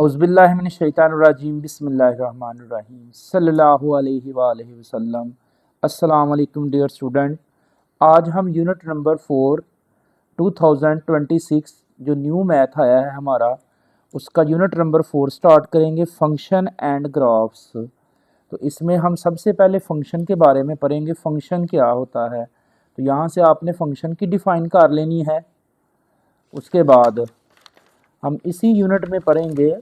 औज़ुबिल्लाहि मिनश्शैतानिर्रजीम बिस्मिल्लाहिर्रहमानिर्रहीम सल्लल्लाहु अलैहि वआलिहि वसल्लम। अस्सलाम वालेकुम डियर स्टूडेंट। आज हम यूनिट नंबर 4 2026 जो न्यू मैथ आया है हमारा, उसका यूनिट नंबर 4 स्टार्ट करेंगे, फंक्शन एंड ग्राफ्स। तो इसमें हम सबसे पहले फंक्शन के बारे में पढ़ेंगे, फंक्शन क्या होता है। तो यहाँ से आपने फंक्शन की डिफ़ाइन कर लेनी है। उसके बाद हम इसी यूनिट में पढ़ेंगे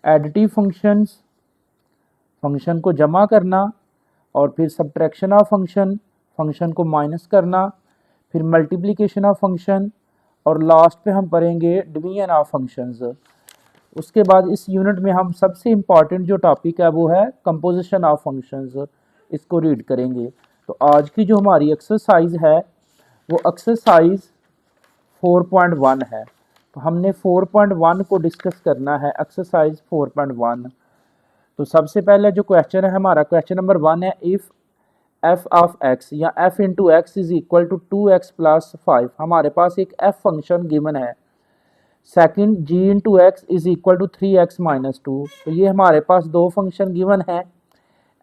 एडिटिव फंक्शंस, फंक्शन को जमा करना, और फिर सब्ट्रैक्शन ऑफ फंक्शन, फंक्शन को माइनस करना, फिर मल्टीप्लिकेशन ऑफ फंक्शन, और लास्ट पे हम पढ़ेंगे डिवीजन ऑफ फंक्शंस। उसके बाद इस यूनिट में हम सबसे इम्पॉर्टेंट जो टॉपिक है वो है कंपोजिशन ऑफ फंक्शंस, इसको रीड करेंगे। तो आज की जो हमारी एक्सरसाइज है वो एक्सरसाइज 4.1 है। तो हमने 4.1 को डिस्कस करना है, एक्सरसाइज 4.1। तो सबसे पहले जो क्वेश्चन है हमारा, क्वेश्चन नंबर 1 है, इफ़ एफ ऑफ एक्स या f into x is equal to 2x plus 5। हमारे पास एक एफ फंक्शन गिवन है। Second, g into x is equal to 3x minus 2। तो ये हमारे पास दो फंक्शन गिवन है,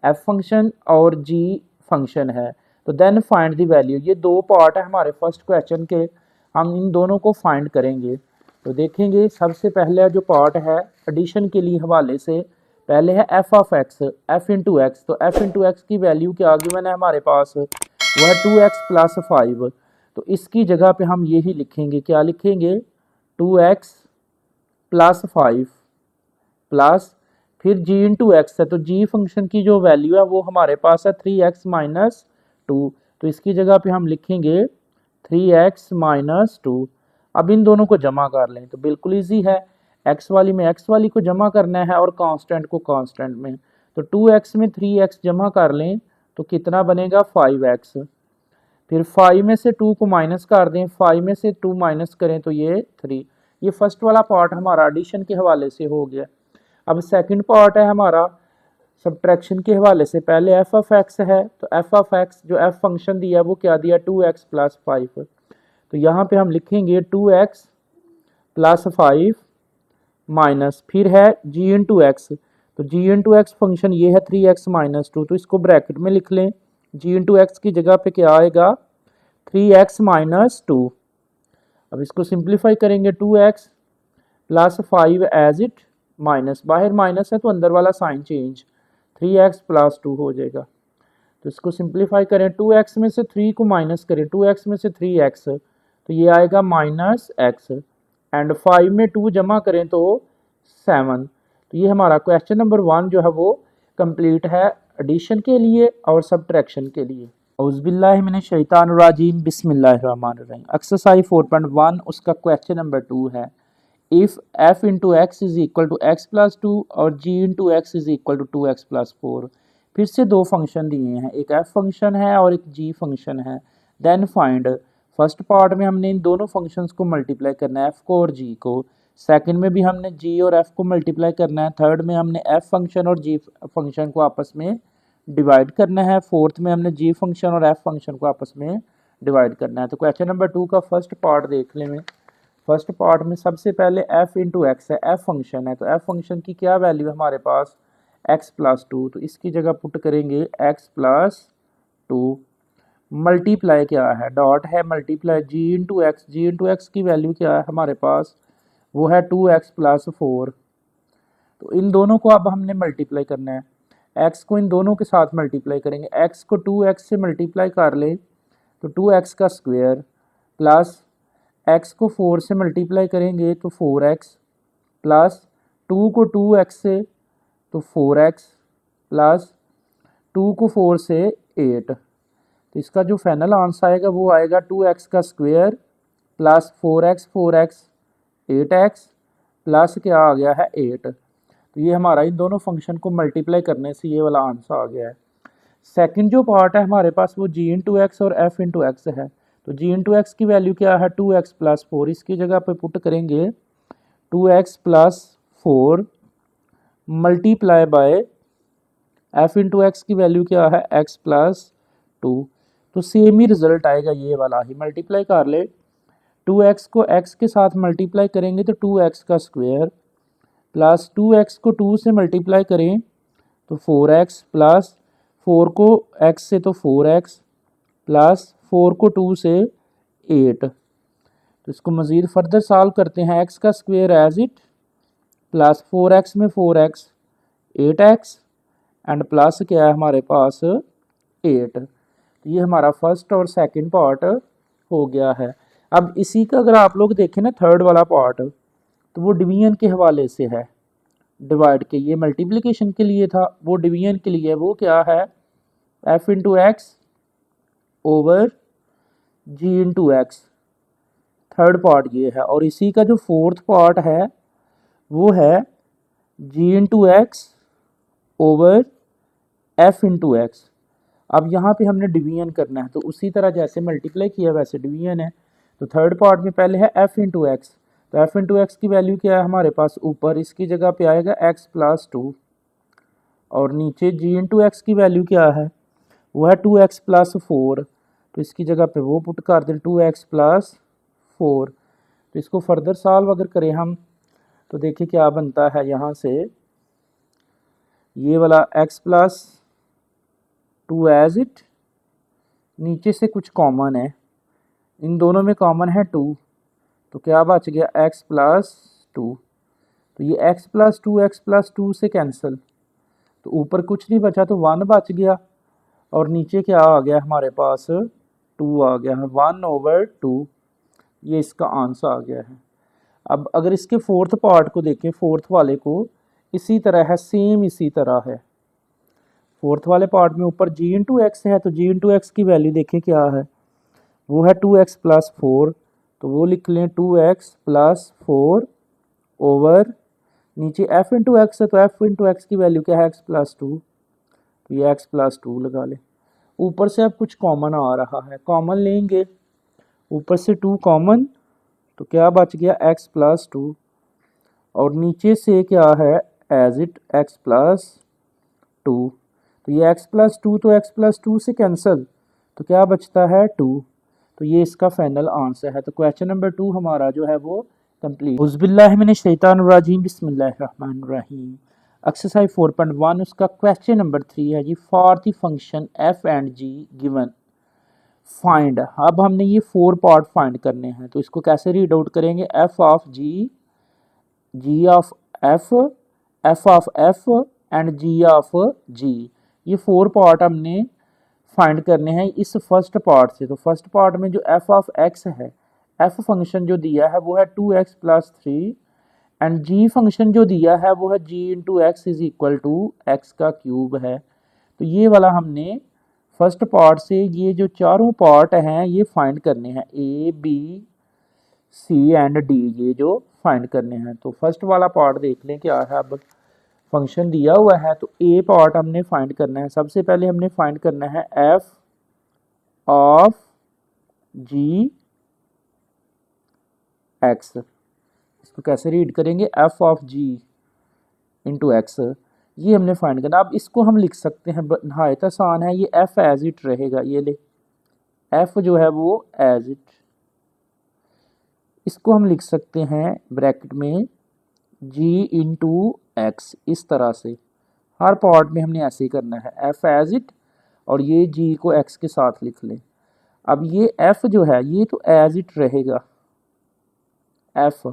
एफ फंक्शन और जी फंक्शन है। तो देन फाइंड द वैल्यू। ये दो पार्ट है हमारे फर्स्ट क्वेश्चन के, हम इन दोनों को फाइंड करेंगे। तो देखेंगे सबसे पहले जो पार्ट है एडिशन के लिए हवाले से, पहले है F of X, F into x. तो एफ इंटू एक्स की वैल्यू क्या गिवन है हमारे पास, वह है 2x प्लस 5। तो इसकी जगह पे हम यही लिखेंगे, क्या लिखेंगे, 2x प्लस 5 प्लस फिर जी इंटू एक्स है। तो जी फंक्शन की जो वैल्यू है वो हमारे पास है 3x माइनस 2। तो इसकी जगह पे हम लिखेंगे 3x माइनस 2। अब इन दोनों को जमा कर लें तो बिल्कुल इजी है, x वाली में x वाली को जमा करना है और कांस्टेंट को कांस्टेंट में। तो 2x में 3x जमा कर लें तो कितना बनेगा, 5x। फिर 5 में से 2 को माइनस कर दें, 5 में से 2 माइनस करें तो ये 3। ये फर्स्ट वाला पार्ट हमारा एडिशन के हवाले से हो गया। अब सेकंड पार्ट है हमारा सब्ट्रैक्शन के हवाले से। पहले एफ ऑफ एक्स है, तो एफ ऑफ एक्स जो एफ फंक्शन दिया वो क्या दिया, 2x प्लस 5। तो यहाँ पे हम लिखेंगे 2x प्लस 5 माइनस, फिर है g इंटू एक्स। तो g इंटू एक्स फंक्शन ये है 3x माइनस 2। तो इसको ब्रैकेट में लिख लें, g इंटू एक्स की जगह पे क्या आएगा, 3x माइनस 2। अब इसको सिंप्लीफाई करेंगे, 2x plus 5 as it minus, बाहर माइनस है तो अंदर वाला साइन चेंज, 3x प्लस 2 हो जाएगा। तो इसको सिंप्लीफाई करें, 2x में से 3 को माइनस करें, 2x में से 3x, तो ये आएगा माइनस x, एंड 5 में 2 जमा करें तो 7। तो ये हमारा क्वेश्चन नंबर 1 जो है वो कंप्लीट है एडिशन के लिए और सब्ट्रैक्शन के लिए। औज़ुबिल्लाहि मिनश्शैतानिर्रजीम बिस्मिल्लाहिर्रहमानिर्रहीम। एक्सरसाइज 4.1 उसका क्वेश्चन नंबर 2 है, if f into x is equal to x plus 2 और g into x is equal to 2x plus 4। फिर से दो फंक्शन दिए हैं, एक f फंक्शन है और एक g फंक्शन है। देन फाइंड, फर्स्ट पार्ट में हमने इन दोनों फंक्शंस को मल्टीप्लाई करना है, f को और g को। सेकंड में भी हमने g और f को मल्टीप्लाई करना है। थर्ड में हमने f फंक्शन और g फंक्शन को आपस में डिवाइड करना है। फोर्थ में हमने g फंक्शन और f फंक्शन को आपस में डिवाइड करना है। तो क्वेश्चन नंबर 2 का फर्स्ट पार्ट देख लें। फर्स्ट पार्ट में सबसे पहले f इंटू एक्स है, f फंक्शन है। तो f फंक्शन की क्या वैल्यू है हमारे पास, x प्लस 2। तो इसकी जगह पुट करेंगे x प्लस 2, मल्टीप्लाई क्या है, डॉट है मल्टीप्लाई g इंटू एक्स। जी इंटू एक्स की वैल्यू क्या है हमारे पास, वो है 2x प्लस 4। तो इन दोनों को अब हमने मल्टीप्लाई करना है, x को इन दोनों के साथ मल्टीप्लाई करेंगे। x को 2x से मल्टीप्लाई कर ले तो 2x का स्क्वायर, प्लस x को 4 से मल्टीप्लाई करेंगे तो 4x, प्लस 2 को 2x से तो 4x, प्लस 2 को 4 से 8। तो इसका जो फाइनल आंसर आएगा वो आएगा 2x का square plus 4x 8x, plus क्या आ गया है 8। तो ये हमारा इन दोनों फंक्शन को मल्टीप्लाई करने से ये वाला आंसर आ गया है। सेकंड जो पार्ट है हमारे पास वो g इंटू एक्स और f इंटू एक्स है। तो g इंटू एक्स की वैल्यू क्या है, 2x प्लस 4। इसकी जगह पे पुट करेंगे 2x plus 4 multiply by f into X की वैल्यू क्या है, x प्लस 2। तो सेम ही रिजल्ट आएगा, ये वाला ही मल्टीप्लाई कर ले। 2x को x के साथ मल्टीप्लाई करेंगे तो 2x का स्क्वायर, प्लस 2x को 2 से मल्टीप्लाई करें तो 4x प्लस 4 को x से तो 4x प्लस 4 को 2 से 8। तो इसको मज़ीद फर्दर सॉल्व करते हैं। x का square as it plus 4x में 4x 8x एंड प्लस क्या है हमारे पास 8। तो ये हमारा फर्स्ट और सेकंड पार्ट हो गया है। अब इसी का अगर आप लोग देखें ना थर्ड वाला पार्ट, तो वो डिवीजन के हवाले से है। डिवाइड के ये मल्टीप्लिकेशन के लिए था, वो डिवीजन के लिए वो क्या है f into x over g into x. Third part ये है। और इसी का जो फोर्थ पार्ट है वो है g into x over f into x. अब यहाँ पे हमने डिवीजन करना है, तो उसी तरह जैसे मल्टीप्लाई किया वैसे डिवीजन है। तो थर्ड पार्ट में पहले है f इंटू एक्स। तो f इंटू एक्स की वैल्यू क्या है हमारे पास ऊपर, इसकी जगह पे आएगा x प्लस 2 और नीचे g इंटू एक्स की वैल्यू क्या है वो है 2x प्लस 4। तो इसकी जगह पे वो पुट कर दें 2x प्लस 4। तो इसको फर्दर सॉल्व अगर करें हम तो देखिए क्या बनता है। यहाँ से ये वाला x प्लस 2 एज इट, नीचे से कुछ कॉमन है, इन दोनों में कॉमन है 2, तो क्या बच गया x प्लस 2। तो ये x प्लस 2 x प्लस 2 से कैंसिल, तो ऊपर कुछ नहीं बचा तो 1 बच गया और नीचे क्या आ गया हमारे पास 2 आ गया है, 1 ओवर 2। ये इसका आंसर आ गया है। अब अगर इसके फोर्थ पार्ट को देखें, फोर्थ वाले को इसी तरह है, सेम इसी तरह है। फोर्थ वाले पार्ट में ऊपर g इंटू एक्स है, तो g इंटू एक्स की वैल्यू देखें क्या है वो है 2x प्लस 4। तो वो लिख लें 2x प्लस 4 ओवर नीचे f इंटू एक्स है, तो f इंटू एक्स की वैल्यू क्या है x प्लस 2। तो ये x प्लस 2 लगा लें। ऊपर से अब कुछ कॉमन आ रहा है, कॉमन लेंगे, ऊपर से 2 कॉमन, तो क्या बच गया x प्लस 2 और नीचे से क्या है एज इट x प्लस 2। तो ये x प्लस 2 तो x प्लस 2 से कैंसिल, तो क्या बचता है 2। तो ये इसका फाइनल आंसर है। तो क्वेश्चन नंबर 2 हमारा जो है वो कंप्लीट। उज़बिल्लाहिमिनश्शैतानिर्रजीम बिस्मिल्लाहिर्रहमानिर्रहीम। एक्सरसाइज 4.1 उसका क्वेश्चन नंबर 3 है जी। For the function f and g given find. अब हमने ये 4 पार्ट फाइंड करने हैं, तो इसको कैसे रीड आउट करेंगे, f of g, g of f, f of f and g of g। ये 4 पार्ट हमने फाइंड करने हैं इस फर्स्ट पार्ट से। तो फर्स्ट पार्ट में जो f ऑफ x है, f फंक्शन जो दिया है वो है 2x plus 3 and g function जो दिया है वो है g into x is equal to x का क्यूब है। तो ये वाला हमने फर्स्ट पार्ट से ये जो चारों पार्ट हैं ये फाइंड करने हैं, a b c and d, ये जो फाइंड करने हैं। तो फर्स्ट वाला पार्ट देख लें क्या है। अब फंक्शन दिया हुआ है तो ए पार्ट हमने फाइंड करना है। सबसे पहले हमने फाइंड करना है f ऑफ g x। इसको कैसे रीड करेंगे, f of g into X, ये हमने फाइंड करना। अब इसको हम लिख सकते हैं, नहायत आसान है, ये f एज इट रहेगा। ये ले f जो है वो एज इट, इसको हम लिख सकते हैं ब्रैकेट में g इंटू एक्स। इस तरह से हर पार्ट में हमने ऐसे ही करना है, f एज इट और ये g को x के साथ लिख लें। अब ये f जो है ये तो एज इट रहेगा f।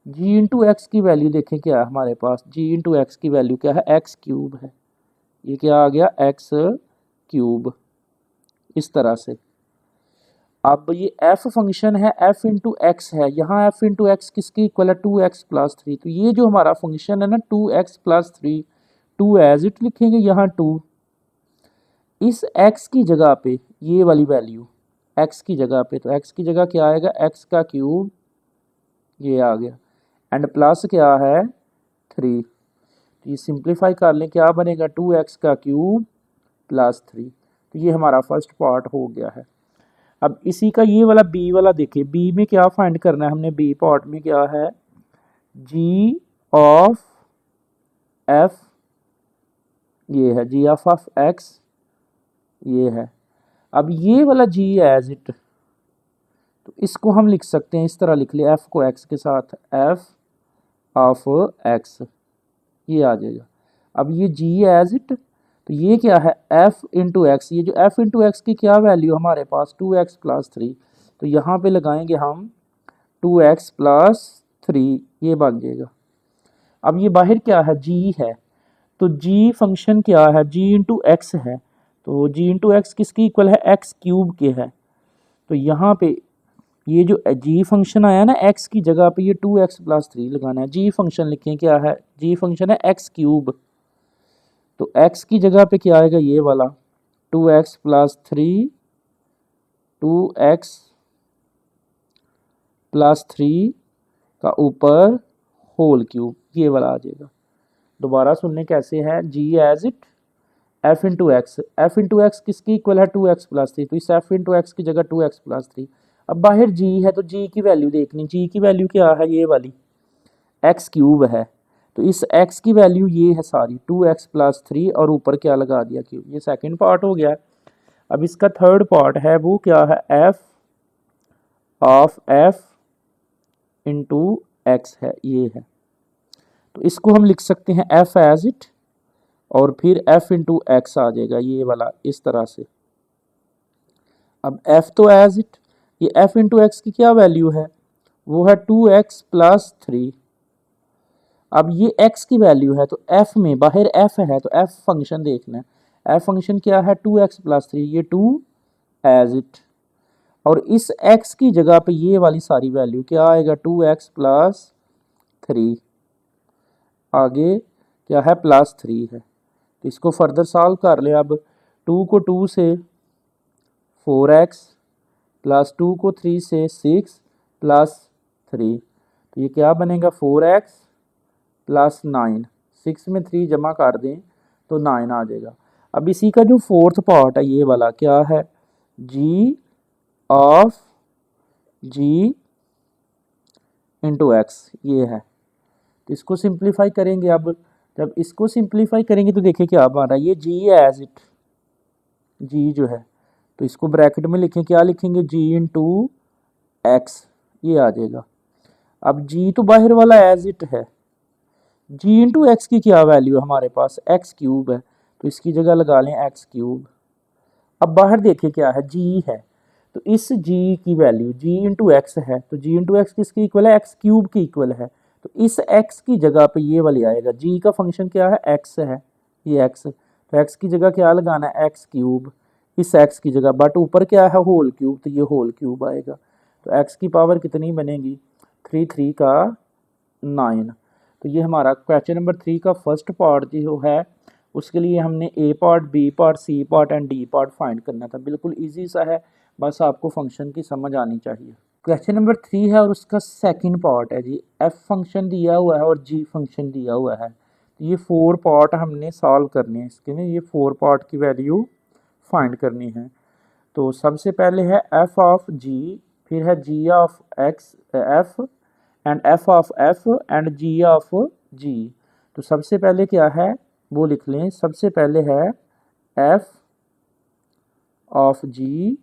g इंटू एक्स की वैल्यू देखें क्या है हमारे पास, g इंटू एक्स की वैल्यू क्या है x क्यूब है। ये क्या आ गया x क्यूब, इस तरह से। अब ये f फंक्शन है f इंटू एक्स है, यहाँ f इंटू एक्स किसकी इक्वल है 2x प्लस 3। तो ये जो हमारा फंक्शन है ना 2x प्लस 3, 2 एज इट लिखेंगे, यहाँ 2, इस x की जगह पे ये वाली वैल्यू x की जगह पे, तो x की जगह क्या आएगा x का क्यूब, ये आ गया एंड प्लस क्या है 3। तो ये सिंप्लीफाई कर लें क्या बनेगा 2x का क्यूब प्लस 3। तो ये हमारा फर्स्ट पार्ट हो गया है। अब इसी का ये वाला b वाला देखिए, b में क्या फाइंड करना है हमने, b पार्ट में क्या है g ऑफ f, ये है g ऑफ x, ये है। अब ये वाला g एज इट, तो इसको हम लिख सकते हैं इस तरह लिख ले, f को x के साथ f ऑफ एक्स, ये आ जाएगा। अब ये जी एज इट, तो ये क्या है एफ इंटू एक्स, ये जो एफ इंटू एक्स की क्या वैल्यू हमारे पास 2x प्लस 3, तो यहाँ पे लगाएंगे हम 2x प्लस 3, ये बन जाएगा। अब ये बाहर क्या है जी है, तो जी फंक्शन क्या है जी इंटू एक्स है, तो जी इंटू एक्स किसकी इक्वल है एक्स क्यूब के है। तो यहाँ पे ये जो जी फंक्शन आया ना एक्स की जगह पे ये 2x प्लस 3 लगाना है। जी फंक्शन लिखें क्या है, जी फंक्शन है एक्स क्यूब, तो x की जगह पे क्या आएगा ये वाला 2x प्लस 3, 2x प्लस 3 का ऊपर होल क्यूब, ये वाला आ जाएगा। दोबारा सुनने कैसे है, जी as it F into X, F into X किसकी इक्वल है 2x प्लस 3, तो इस एफ इंटू एक्स की जगह 2x प्लस 3। अब बाहर जी है तो जी की वैल्यू देखनी, जी की वैल्यू क्या है ये वाली एक्स क्यूब है, तो इस x की वैल्यू ये है सारी 2x प्लस 3 और ऊपर क्या लगा दिया क्यूब, ये सेकंड पार्ट हो गया। अब इसका थर्ड पार्ट है वो क्या है F of F into x है, ये है। तो इसको हम लिख सकते हैं एफ एज इट और फिर एफ इंटू एक्स आ जाएगा ये वाला इस तरह से। अब एफ तो एज इट, ये एफ इंटू एक्स की क्या वैल्यू है वो है 2x प्लस 3। अब ये x की वैल्यू है तो f में बाहर f है तो f फंक्शन देखना है, f फंक्शन क्या है 2x प्लस 3, ये 2 एज इट, और इस x की जगह पे ये वाली सारी वैल्यू क्या आएगा 2x प्लस 3, आगे क्या है प्लस 3 है, तो इसको फर्दर सॉल्व कर ले। अब 2 को 2 से 4x प्लस 2 को 3 से 6 प्लस 3, तो ये क्या बनेगा 4x प्लस 9, 6 में 3 जमा कर दें तो 9 आ जाएगा। अब इसी का जो फोर्थ पार्ट है ये वाला क्या है G of ji into X, ये है। तो इसको सिंप्लीफाई करेंगे, अब जब इसको सिंप्लीफाई करेंगे तो देखिए क्या बन रहा है, ये जी एज इट, जी जो है तो इसको ब्रैकेट में लिखें, क्या लिखेंगे जी इंटू एक्स, ये आ जाएगा। अब जी तो बाहर वाला एज इट है, जी इंटू एक्स की क्या वैल्यू हमारे पास एक्स क्यूब है, तो इसकी जगह लगा लें एक्स क्यूब। अब बाहर देखिए क्या है जी है, तो इस जी की वैल्यू जी इंटू एक्स है, तो जी इंटू एक्स किसकी इक्वल है एक्स क्यूब की इक्वल है, तो इस एक्स की जगह पे ये वाली आएगा, जी का फंक्शन क्या है एक्स है, ये एक्स, तो एक्स की जगह क्या लगाना है एक्स क्यूब, इस एक्स की जगह, बट ऊपर क्या है होल क्यूब, तो ये होल क्यूब आएगा। तो एक्स की पावर कितनी बनेगी 3 3 का 9। तो ये हमारा क्वेश्चन नंबर 3 का फर्स्ट पार्ट जो है उसके लिए हमने A part, B part, C part and D part find करना था। बिल्कुल इजी सा है, बस आपको फंक्शन की समझ आनी चाहिए। क्वेश्चन नंबर 3 है और उसका सेकंड पार्ट है जी, एफ फंक्शन दिया हुआ है और जी फंक्शन दिया हुआ है, तो ये 4 पार्ट हमने सॉल्व करने हैं, इसके लिए ये 4 पार्ट की वैल्यू फाइंड करनी है। तो सबसे पहले है एफ ऑफ जी, फिर है G of X F and F of F and G of G. तो सबसे पहले क्या है वो लिख लें, सबसे पहले है एफ ऑफ जी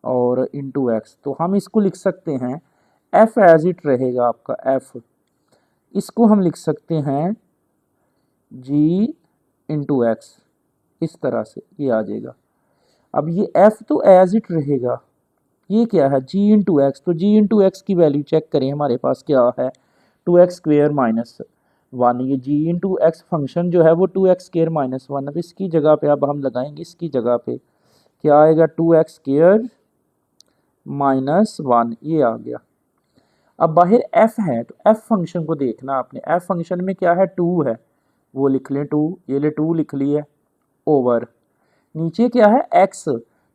और इंटू एक्स, तो हम इसको लिख सकते हैं एफ एज इट रहेगा आपका एफ, इसको हम लिख सकते हैं जी इंटू एक्स, इस तरह से ये आ जाएगा। अब ये एफ तो एज इट रहेगा, ये क्या है जी इंटू एक्स, तो जी इंटू एक्स की वैल्यू चेक करें हमारे पास क्या है 2x स्क्वेयर माइनस 1, ये जी इंटू एक्स फंक्शन जो है वो 2x स्क्वेयर माइनस 1, अब इसकी जगह पे अब हम लगाएंगे, इसकी जगह पे क्या आएगा 2x स्क्वेयर माइनस 1, ये आ गया। अब बाहर f है तो f फंक्शन को देखना आपने, f फंक्शन में क्या है 2 है, वो लिख लें 2, ये ले 2 लिख लिए, ओवर नीचे क्या है x,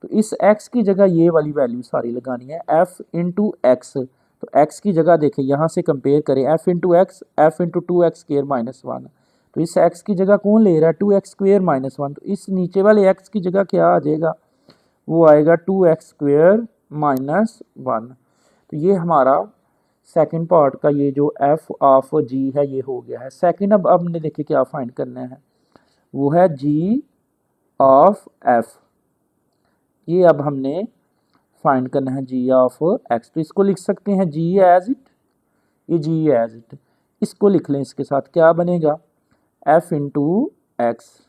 तो इस x की जगह ये वाली वैल्यू सारी लगानी है f इंटू एक्स, तो x की जगह देखें यहाँ से कंपेयर करें f into x, f into 2x square minus 1, तो इस x की जगह कौन ले रहा है 2x स्क्वेयर माइनस 1, तो इस नीचे वाले x की जगह क्या आ जाएगा वो आएगा 2x स्क्वेयर माइनस 1। तो ये हमारा सेकंड पार्ट का ये जो f ऑफ g है ये हो गया है। सेकंड अब हमने देखिए क्या फाइंड करना है, वो है g ऑफ f, ये अब हमने फाइंड करना है g ऑफ x, तो इसको लिख सकते हैं g एज इट, ये जी एज इट, इसको लिख लें इसके साथ, क्या बनेगा f इंटू एक्स,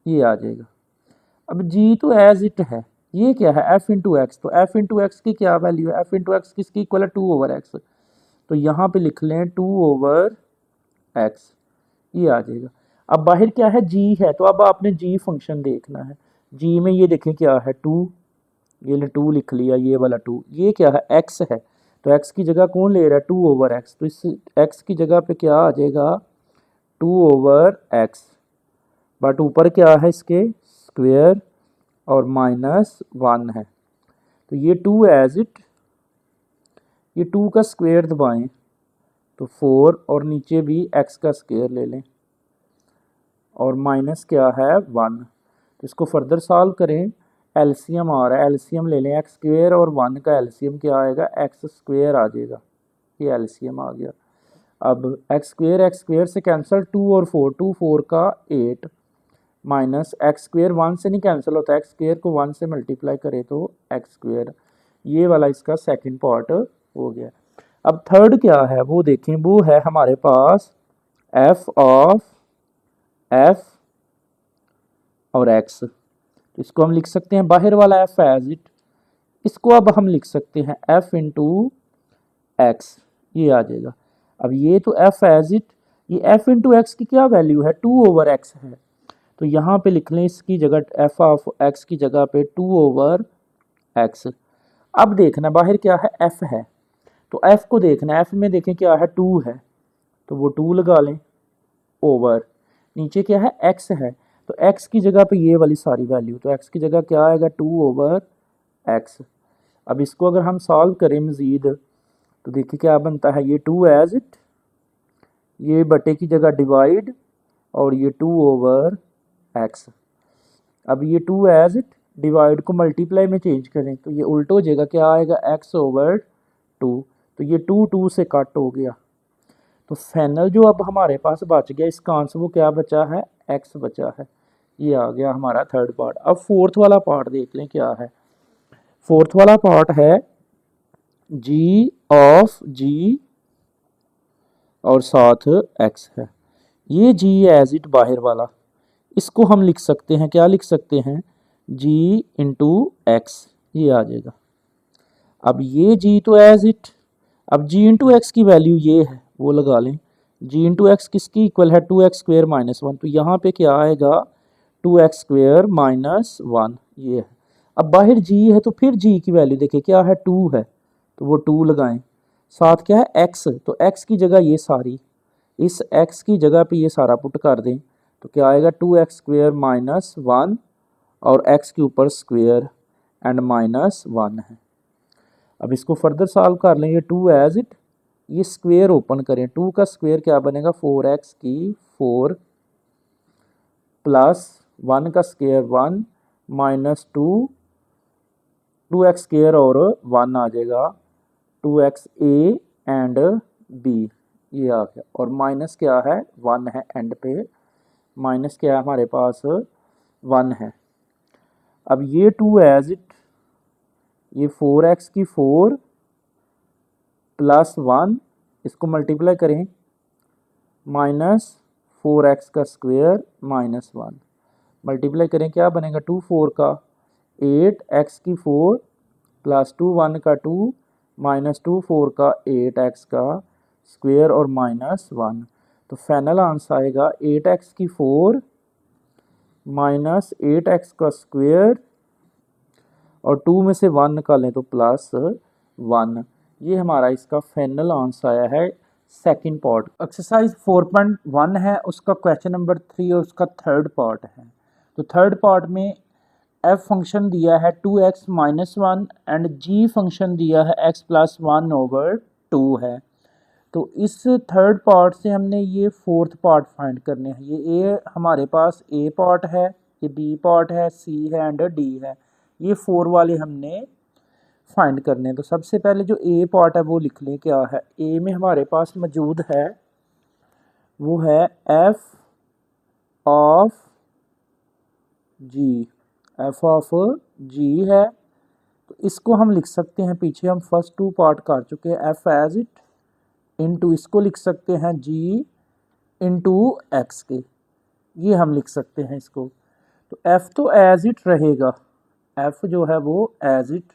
ये आ जाएगा। अब g तो एज इट है, ये क्या है f इंटू एक्स, तो f इंटू एक्स की क्या वैल्यू है, f इंटू एक्स किसकी इक्वल है 2 ओवर एक्स, तो यहाँ पे लिख लें 2 ओवर एक्स, ये आ जाएगा। अब बाहर क्या है g है, तो अब आपने g फंक्शन देखना है। g में ये देखें क्या है 2, ये 2 लिख लिया, ये वाला 2, ये क्या है x है, तो x की जगह कौन ले रहा है 2 ओवर एक्स, तो इस x की जगह पे क्या आ जाएगा 2 ओवर एक्स, बट ऊपर क्या है इसके स्क्वेयर और -1 है, तो ये 2 एज इट, ये 2 का स्क्वेयर दबाएं तो 4 और नीचे भी x का स्क्वेयर ले लें और माइनस क्या है 1, तो इसको फर्दर सॉल्व करें, एलसीएम आ रहा है, एलसीएम ले लें, एक्स स्क्वेयर और 1 का एलसीएम क्या आएगा एक्स स्क्वेयर आ जाएगा, ये एलसीएम आ गया। अब एक्स स्क्वेयर से कैंसिल 2 और 4, 2 4 का 8 माइनस एक्स स्क्वेयर 1 से नहीं कैंसिल होता, एक्स स्क्वेयर को 1 से मल्टीप्लाई करें तो एक्स स्क्वेयर, ये वाला इसका सेकंड पार्ट हो गया। अब थर्ड क्या है वो देखें, वो है हमारे पास एफ ऑफ एफ और एक्स, तो इसको हम लिख सकते हैं बाहर वाला एफ एज इट, इसको अब हम लिख सकते हैं एफ इंटू एक्स, ये आ जाएगा। अब ये तो एफ एज इट, ये एफ इंटू एक्स की क्या वैल्यू है 2 ओवर एक्स है, तो यहाँ पे लिख लें इसकी जगह एफ ऑफ एक्स की जगह पे 2 ओवर एक्स। अब देखना बाहर क्या है एफ है, तो एफ को देखना, एफ में देखें क्या है 2 है, तो वो 2 लगा लें ओवर, नीचे क्या है एक्स है, तो एक्स की जगह पे ये वाली सारी वैल्यू, तो एक्स की जगह क्या आएगा 2 ओवर एक्स। अब इसको अगर हम सॉल्व करें मज़ीद तो देखिए क्या बनता है, ये 2 एज इट, ये बटे की जगह डिवाइड और ये 2 ओवर एक्स। अब ये 2 एज इट डिवाइड को मल्टीप्लाई में चेंज करें तो ये उल्टा हो जाएगा, क्या आएगा एक्स ओवर 2, तो ये 2 2 से कट हो गया, तो फाइनल जो अब हमारे पास बच गया इसका आंसर वो क्या बचा है एक्स बचा है, ये आ गया हमारा थर्ड पार्ट। अब फोर्थ वाला पार्ट देख लें क्या है, फोर्थ वाला पार्ट है जी ऑफ जी और साथ एक्स है, ये जी एज इट बाहर वाला, इसको हम लिख सकते हैं, क्या लिख सकते हैं जी इंटू एक्स, ये आ जाएगा। अब ये जी तो एज इट, अब जी इंटू एक्स की वैल्यू ये है वो लगा लें, जी इंटू एक्स किसकी इक्वल है 2x स्क्वेयर -1, तो यहाँ पे क्या आएगा 2x स्क्वेयर -1, ये है। अब बाहर जी है तो फिर जी की वैल्यू देखिए क्या है 2 है, तो वो 2 लगाएं, साथ क्या है x, तो x की जगह ये सारी, इस x की जगह पे ये सारा पुट कर दें तो क्या आएगा 2x स्क्वेयर -1 और x के ऊपर स्क्वेयर एंड -1 है। अब इसको फर्दर सॉल्व कर लें, ये 2 एज इट, ये स्क्वेयर ओपन करें, 2 का स्क्वेयर क्या बनेगा 4x की 4 प्लस 1 का स्क्वेयर 1 माइनस 2x स्क्वेयर और 1 आ जाएगा 2x a एंड b, ये आ गया, और माइनस क्या है 1 है एंड पे, माइनस क्या है हमारे पास 1 है। अब ये 2 एज इट, ये 4x की 4 प्लस 1, इसको मल्टीप्लाई करें माइनस 4x का स्क्वेयर -1, मल्टीप्लाई करें क्या बनेगा 2 4 का 8 x की 4 प्लस 2 1 का 2 माइनस 2 4 का 8 x का स्क्वेयर और -1, तो फाइनल आंसर आएगा 8x की 4 माइनस 8x का स्क्वेयर और 2 में से 1 निकालें तो +1, ये हमारा इसका फाइनल आंसर आया है सेकंड पार्ट। एक्सरसाइज 4.1 है, उसका क्वेश्चन नंबर 3 और उसका थर्ड पार्ट है। तो थर्ड पार्ट में f फंक्शन दिया है 2x - 1 एंड g फंक्शन दिया है x + 1 ओवर 2 है। तो इस थर्ड पार्ट से हमने ये फोर्थ पार्ट फाइंड करने हैं, ये a हमारे पास a पार्ट है, ये b पार्ट है, c है एंड d है, ये 4 वाले हमने फाइंड करने हैं। तो सबसे पहले जो ए पार्ट है वो लिख लें, क्या है ए में हमारे पास मौजूद है वो है F of G, F of G है, तो इसको हम लिख सकते हैं, पीछे हम फर्स्ट 2 पार्ट कर चुके हैं, एफ एज इट इंटू इसको लिख सकते हैं जी इंटू एक्स के, ये हम लिख सकते हैं इसको। तो एफ तो एज इट रहेगा, एफ जो है वो एज इट,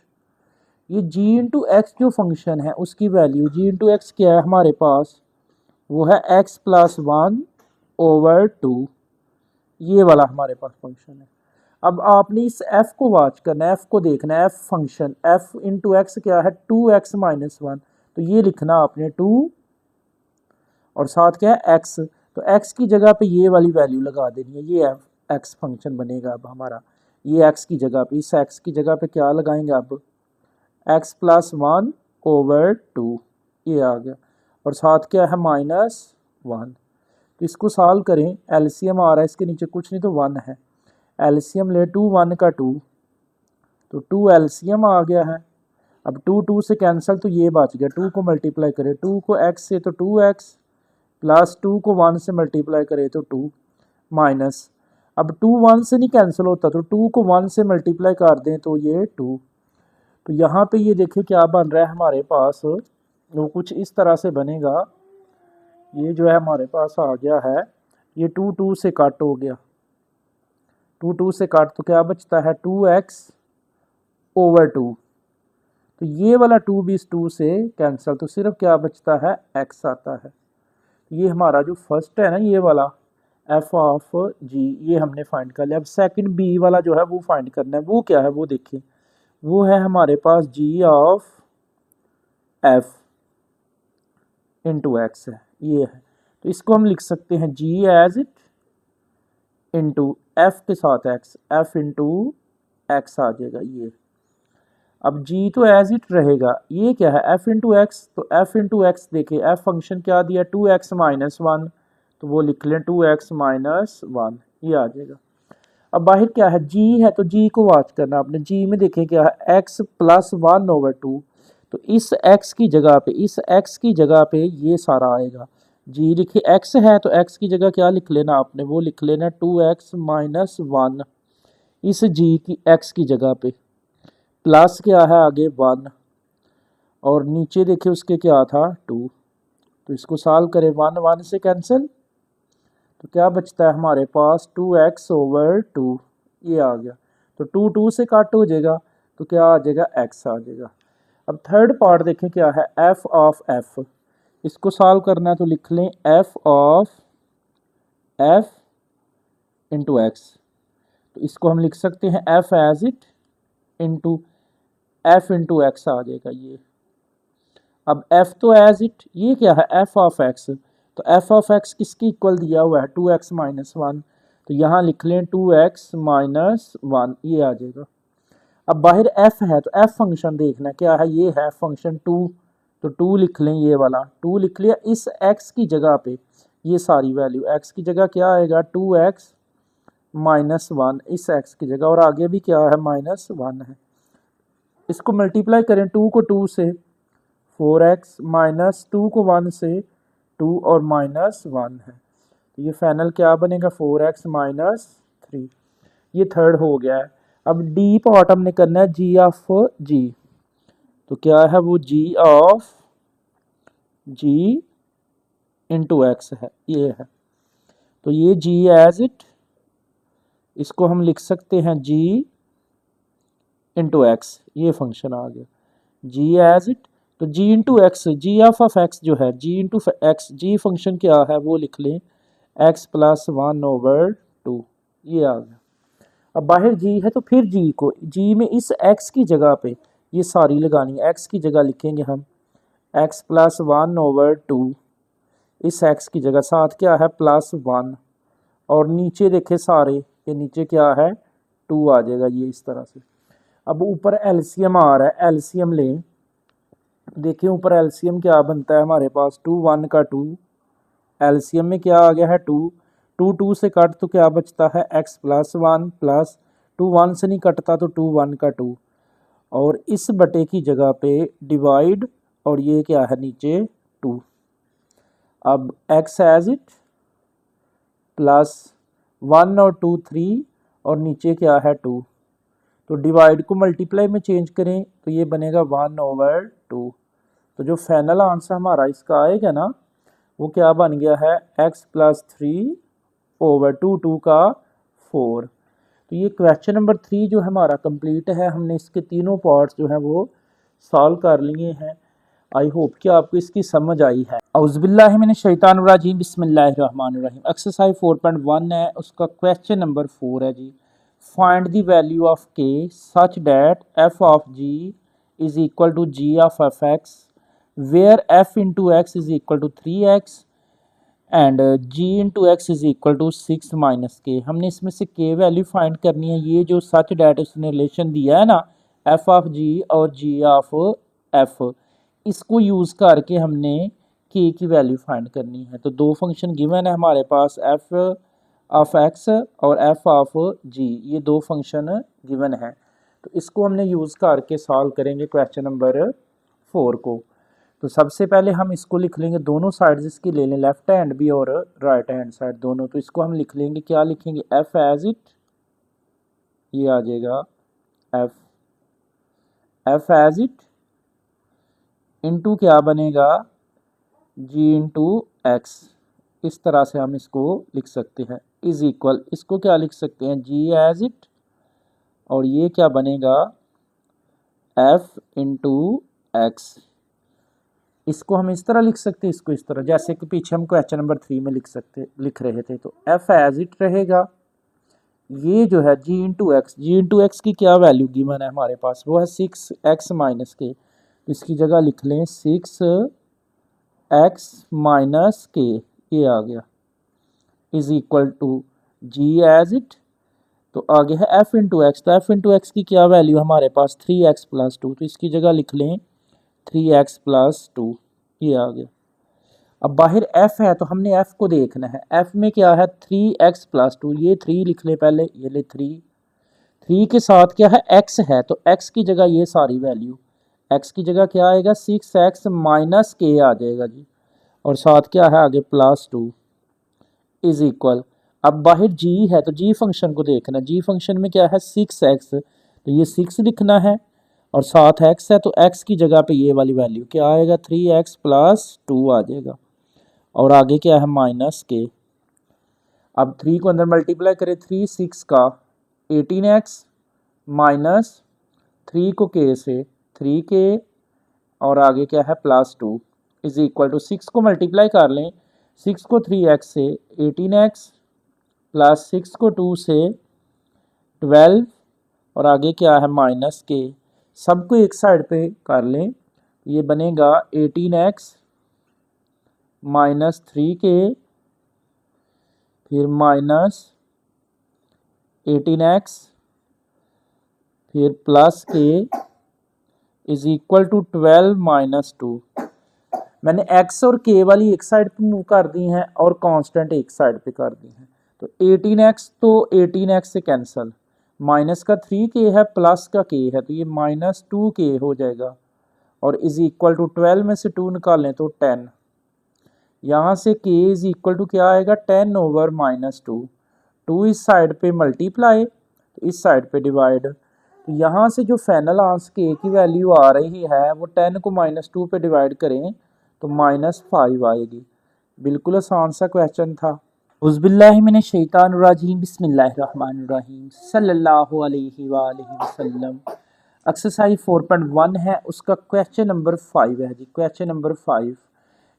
ये जी इंटू एक्स जो फंक्शन है उसकी वैल्यू, जी इंटू एक्स क्या है हमारे पास, वो है एक्स प्लस 1/2, ये वाला हमारे पास फंक्शन है। अब आपने इस f को वॉच करना है, f को देखना है, f function f into x क्या है 2x माइनस 1, तो ये लिखना आपने 2 और साथ क्या है x, तो x की जगह पे ये वाली वैल्यू लगा देनी है, ये x फंक्शन बनेगा अब हमारा, ये x की जगह पे, इस x की जगह पे क्या लगाएंगे अब x प्लस 1/2, ये आ गया, और साथ क्या है -1। तो इसको सॉल्व करें, एलसीएम आ रहा है इसके नीचे कुछ नहीं तो 1 है, एलसीएम ले 2 1 का 2, तो 2 एलसीएम आ गया है। अब 2 2 से कैंसिल तो ये बच गया, 2 को मल्टीप्लाई करें 2 को x से तो 2x, प्लस 2 को 1 से मल्टीप्लाई करें तो 2, माइनस, अब 2 1 से नहीं कैंसिल होता तो 2 को 1 से मल्टीप्लाई कर दें तो ये 2। तो यहाँ पे ये देखिए क्या बन रहा है हमारे पास, वो कुछ इस तरह से बनेगा, ये जो है हमारे पास आ गया है, ये 2 2 से कट हो गया, 2 2 से कट तो क्या बचता है 2x/2, तो ये वाला 2 भी इस 2 से कैंसिल, तो सिर्फ क्या बचता है x आता है। ये हमारा जो फर्स्ट है ना ये वाला f ऑफ g, ये हमने फाइंड कर लिया। अब सेकंड b वाला जो है वो फाइंड करना है, वो क्या है वो देखिए, वो है हमारे पास g of f into x है, ये है, तो इसको हम लिख सकते हैं g as it into f के साथ x, f इंटू एक्स आ जाएगा ये। अब g तो एज इट रहेगा, ये क्या है f इंटू एक्स, तो f इंटू एक्स देखिए f फंक्शन क्या दिया 2x माइनस 1, तो वो लिख लें 2x माइनस 1, ये आ जाएगा। अब बाहर क्या है g है, तो g को वॉच करना आपने, g में देखें क्या है x प्लस 1/2, तो इस x की जगह पे, इस x की जगह पे ये सारा आएगा, g लिखिए x है तो x की जगह क्या लिख लेना आपने, वो लिख लेना 2x माइनस 1 इस g की x की जगह पे, प्लस क्या है आगे 1, और नीचे देखिए उसके क्या था 2, तो इसको सॉल्व करें 1 1 से कैंसिल, तो क्या बचता है हमारे पास 2x/2, ये आ गया, तो 2 2 से कट हो जाएगा, तो क्या आ जाएगा x आ जाएगा। अब थर्ड पार्ट देखें क्या है f ऑफ f, इसको सॉल्व करना है तो लिख लें f of f into x, तो इसको हम लिख सकते हैं f as it into f into x आ जाएगा ये। अब f तो एज इट, ये क्या है f ऑफ x, तो f ऑफ x किसकी इक्वल दिया हुआ है 2x माइनस 1, तो यहाँ लिख लें 2x माइनस 1, ये आ जाएगा। अब बाहर f है तो f फंक्शन देखना क्या है, ये है फंक्शन 2, तो 2 लिख लें, ये वाला 2 लिख लिया, इस x की जगह पे ये सारी वैल्यू, x की जगह क्या आएगा 2x माइनस 1 इस x की जगह, और आगे भी क्या है -1 है, इसको मल्टीप्लाई करें 2 को 2 से 4x माइनस 2 को 1 से 2 और -1 है, तो ये फाइनल क्या बनेगा 4x माइनस 3, ये थर्ड हो गया है। अब डी पार्ट हमने करना है g ऑफ g, तो क्या है वो g of g into x है, ये है, तो ये g एज इट, इसको हम लिख सकते हैं g इंटू एक्स, ये फंक्शन आ गया g एज इट, तो g into X, G of X जो है g into X, G function क्या है वो लिख लें x प्लस 1/2, ये आ गया। अब बाहर g है तो फिर g को, g में इस x की जगह पे ये सारी लगानी है, x की जगह लिखेंगे हम x प्लस 1/2, इस x की जगह साथ क्या है +1, और नीचे देखे सारे, ये नीचे क्या है 2 आ जाएगा, ये इस तरह से। अब ऊपर एलसीएम आ रहा है, एलसीएम लें, देखिए ऊपर एलसीएम क्या बनता है हमारे पास 2 1 का 2, एलसीएम में क्या आ गया है 2 2 2 से कट तो क्या बचता है x प्लस 1 प्लस 2 1 से नहीं कटता तो 2 1 का 2, और इस बटे की जगह पे डिवाइड, और ये क्या है नीचे 2, अब x एज इट प्लस 1 और 2 3, और नीचे क्या है 2, तो डिवाइड को मल्टीप्लाई में चेंज करें तो ये बनेगा 1/2, तो जो फाइनल आंसर हमारा इसका आएगा ना वो क्या बन गया है x+3/2 2 का 4। तो ये क्वेश्चन नंबर 3 जो हमारा कंप्लीट है, हमने इसके तीनों पार्ट्स जो हैं वो सॉल्व कर लिए हैं। आई होप कि आपको इसकी समझ आई है। औज़ुबिल्लाहि मिनश शैतानिर रजीम, बिस्मिल्लाहिर्रहमानिर रहीम। एक्सरसाइज 4.1 है, उसका क्वेश्चन नंबर 4 है जी। Find the value of k such that f of g is equal to g of f(x) where f into x is equal to 3x and g into x is equal to 6 minus k. हमने इसमें से k value find करनी है। ये जो such that उसने relation दिया है ना f ऑफ g और g ऑफ f, इसको यूज़ करके हमने k की वैल्यू फाइंड करनी है। तो दो फंक्शन गिवन है हमारे पास, f ऑफ x और f ऑफ g, ये दो फंक्शन गिवन है। तो इसको हमने यूज़ करके सॉल्व करेंगे क्वेश्चन नंबर 4 को। तो सबसे पहले हम इसको लिख लेंगे, दोनों साइड्स इसकी ले लें, लेफ्ट हैंड भी और राइट हैंड साइड दोनों। तो इसको हम लिख लेंगे, क्या लिखेंगे, f एज इट, ये आ जाएगा f एज इट इंटू क्या बनेगा g इंटू एक्स। इस तरह से हम इसको लिख सकते हैं। इज इक्वल, इसको क्या लिख सकते हैं, g एज इट, और ये क्या बनेगा f इंटू एक्स। इसको हम इस तरह लिख सकते हैं, इसको इस तरह, जैसे कि पीछे हम क्वेश्चन नंबर 3 में लिख रहे थे। तो f एज इट रहेगा। ये जो है g इंटू एक्स की क्या वैल्यू गिवन है हमारे पास, वो है 6x माइनस के। तो इसकी जगह लिख लें 6x माइनस के, ये आ गया, is equal to g as it. तो आगे है f इंटू एक्स। तो f इंटू एक्स की क्या वैल्यू हमारे पास 3x प्लस 2। तो इसकी जगह लिख लें 3x प्लस 2, ये आ गया। अब बाहर f है तो हमने f को देखना है। f में क्या है 3x प्लस 2, ये 3 लिख ले पहले, ये ले 3 के साथ क्या है x है, तो x की जगह ये सारी वैल्यू, x की जगह क्या आएगा 6x माइनस के आ जाएगा जी, और साथ क्या है आगे प्लस 2 इज इक्वल। अब बाहर g है तो g फंक्शन को देखना, g फंक्शन में क्या है 6x, तो ये 6 लिखना है, और साथ x है तो x की जगह पे ये वाली वैल्यू क्या आएगा 3x प्लस 2 आ जाएगा, और आगे क्या है माइनस के। अब 3 को अंदर मल्टीप्लाई करें, 3 6 का 18x माइनस 3 को k से 3k, और आगे क्या है प्लस 2 इज इक्वल टू 6 को मल्टीप्लाई कर लें, 6 को 3x से 18x प्लस 6 को 2 से 12, और आगे क्या है माइनस के। सबको एक साइड पे कर लें, ये बनेगा 18x माइनस 3k, फिर माइनस 18x, फिर plus k is equal to 12 minus 2। मैंने x और k वाली एक साइड पे मूव कर दी हैं और कांस्टेंट एक साइड पे कर दी हैं। तो 18x तो 18x से कैंसिल, माइनस का 3k है, प्लस का k है, तो ये माइनस 2k हो जाएगा, और इज इक्वल टू 12 में से 2 निकालें तो 10। यहाँ से k इज इक्वल टू क्या आएगा 10 ओवर माइनस 2 इस साइड पे मल्टीप्लाई, तो इस साइड पे डिवाइड। तो यहाँ से जो फाइनल आंसर k की वैल्यू आ रही है वो 10 को माइनस 2 पे डिवाइड करें तो -5 आएगी। बिल्कुल आसान सा क्वेश्चन था। उज़बिल्लाहि मिनश शैतानिर रजीम, बिस्मिल्लाहिर्रहमानिर रहीम, सल्लल्लाहु अलैहि वसल्लम। एक्सरसाइज 4.1 है, उसका क्वेश्चन नंबर 5 है जी। क्वेश्चन नंबर 5,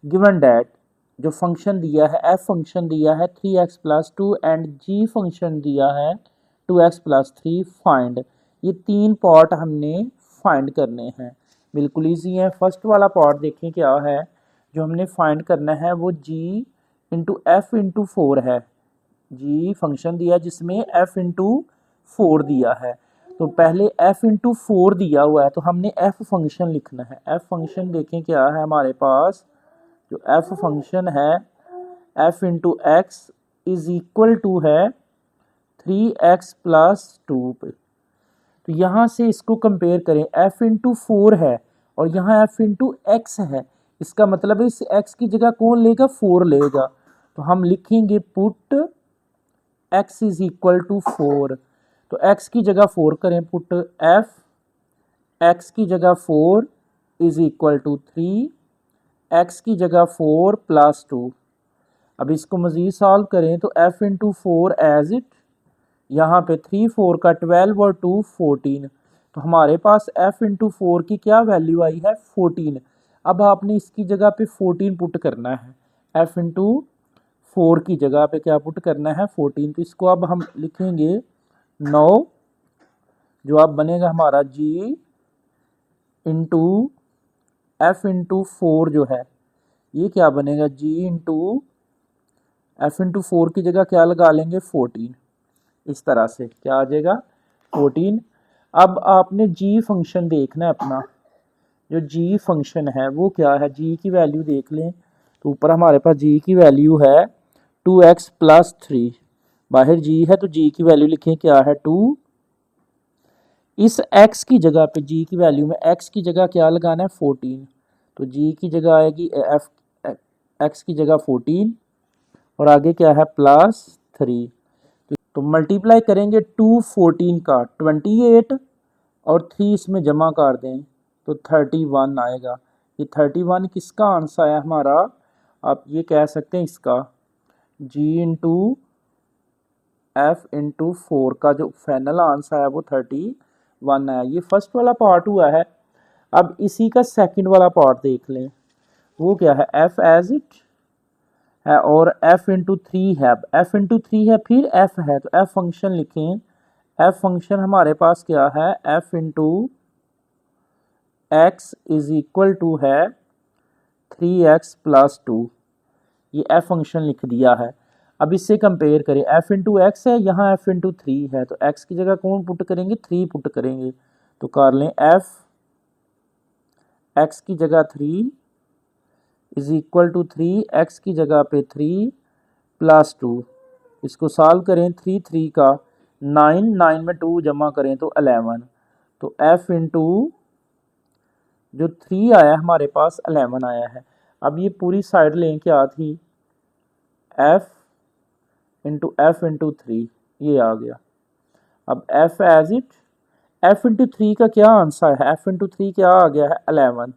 गिवन डैट, जो फंक्शन दिया है f फंक्शन दिया है 3x plus 2 and g function दिया है 2x प्लस 3, फाइंड। ये तीन पार्ट हमने फाइंड करने हैं, बिल्कुल ईजी है। फर्स्ट वाला पार्ट देखें क्या है, जो हमने फाइंड करना है वो g इंटू एफ इंटू 4 है। g फंक्शन दिया जिसमें f इंटू 4 दिया है, तो पहले f इंटू 4 दिया हुआ है तो हमने f फंक्शन लिखना है। f फंक्शन देखें क्या है हमारे पास, जो f फंक्शन है f into x is equal to है 3x प्लस 2 पे। तो यहाँ से इसको कंपेयर करें, f इंटू 4 है और यहाँ f इंटू एक्स है, इसका मतलब है इस x की जगह कौन लेगा 4 लेगा। तो हम लिखेंगे put x is equal to 4, तो x की जगह 4 करें, पुट f x की जगह 4 इज इक्वल टू 3, एक्स की जगह 4 प्लस 2। अब इसको मज़ीद सॉल्व करें तो f इंटू 4 एज इट, यहाँ पे 3 4 का 12 और 2 14, तो हमारे पास f इंटू 4 की क्या वैल्यू आई है 14। अब आपने इसकी जगह पे 14 पुट करना है, f इंटू 4 की जगह पे क्या पुट करना है 14, तो इसको अब हम लिखेंगे 9, जो अब बनेगा हमारा g इंटू एफ इंटू 4 जो है ये क्या बनेगा g इंटू एफ इंटू 4 की जगह क्या लगा लेंगे 14, इस तरह से क्या आ जाएगा 14। अब आपने g फंक्शन देखना है अपना, जो g फंक्शन है वो क्या है, g की वैल्यू देख लें तो ऊपर हमारे पास g की वैल्यू है 2x प्लस 3, बाहर g है तो g की वैल्यू लिखें क्या है 2। इस x की जगह पे g की वैल्यू में x की जगह क्या लगाना है 14, तो g की जगह आएगी x की जगह 14 और आगे क्या है प्लस 3, तो मल्टीप्लाई करेंगे 2 14 का 28 और 3 इसमें जमा कर दें तो 31 आएगा। ये 31 किसका आंसर है हमारा, आप ये कह सकते हैं इसका g इंटू एफ इंटू 4 का जो फाइनल आंसर है वो 31 है। ये फर्स्ट वाला पार्ट हुआ है। अब इसी का सेकंड वाला पार्ट देख लें, वो क्या है f एज इट है और f इंटू 3 है, f इंटू 3 है फिर f है तो f फंक्शन लिखें, f फंक्शन हमारे पास क्या है f into x is equal to है 3x प्लस 2, ये f फंक्शन लिख दिया है। अब इससे कंपेयर करें, f इंटू एक्स है, यहाँ f इंटू 3 है, तो x की जगह कौन पुट करेंगे 3 पुट करेंगे, तो कर लें f x की जगह 3 इज इक्वल टू 3, x की जगह पे 3 प्लस 2, इसको सॉल्व करें 3 3 का 9, 9 में 2 जमा करें तो 11, तो f इंटू जो 3 आया हमारे पास 11 आया है। अब ये पूरी साइड लें क्या थी f इंटू एफ इंटू 3, ये आ गया। अब f as it, f into 3 का क्या आंसर है, f इंटू 3 क्या आ गया है 11,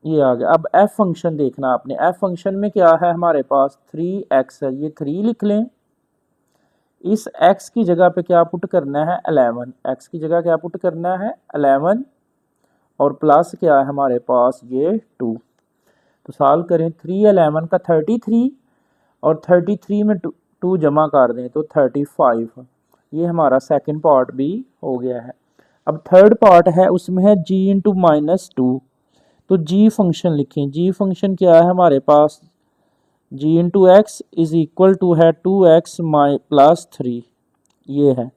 ये आ गया। अब f फंक्शन देखना आपने, f फंक्शन में क्या है हमारे पास 3x है, ये 3 लिख लें, इस x की जगह पे क्या पुट करना है 11, x की जगह क्या पुट करना है 11 और प्लस क्या है हमारे पास ये 2, तो सॉल्व करें 3 11 का 33 और 33 में 2 जमा कर दें तो 35, ये हमारा सेकंड पार्ट भी हो गया है। अब थर्ड पार्ट है, उसमें है g इंटू माइनस 2, तो g फंक्शन लिखें, g फंक्शन क्या है हमारे पास g into x is equal to है 2x प्लस 3, ये है।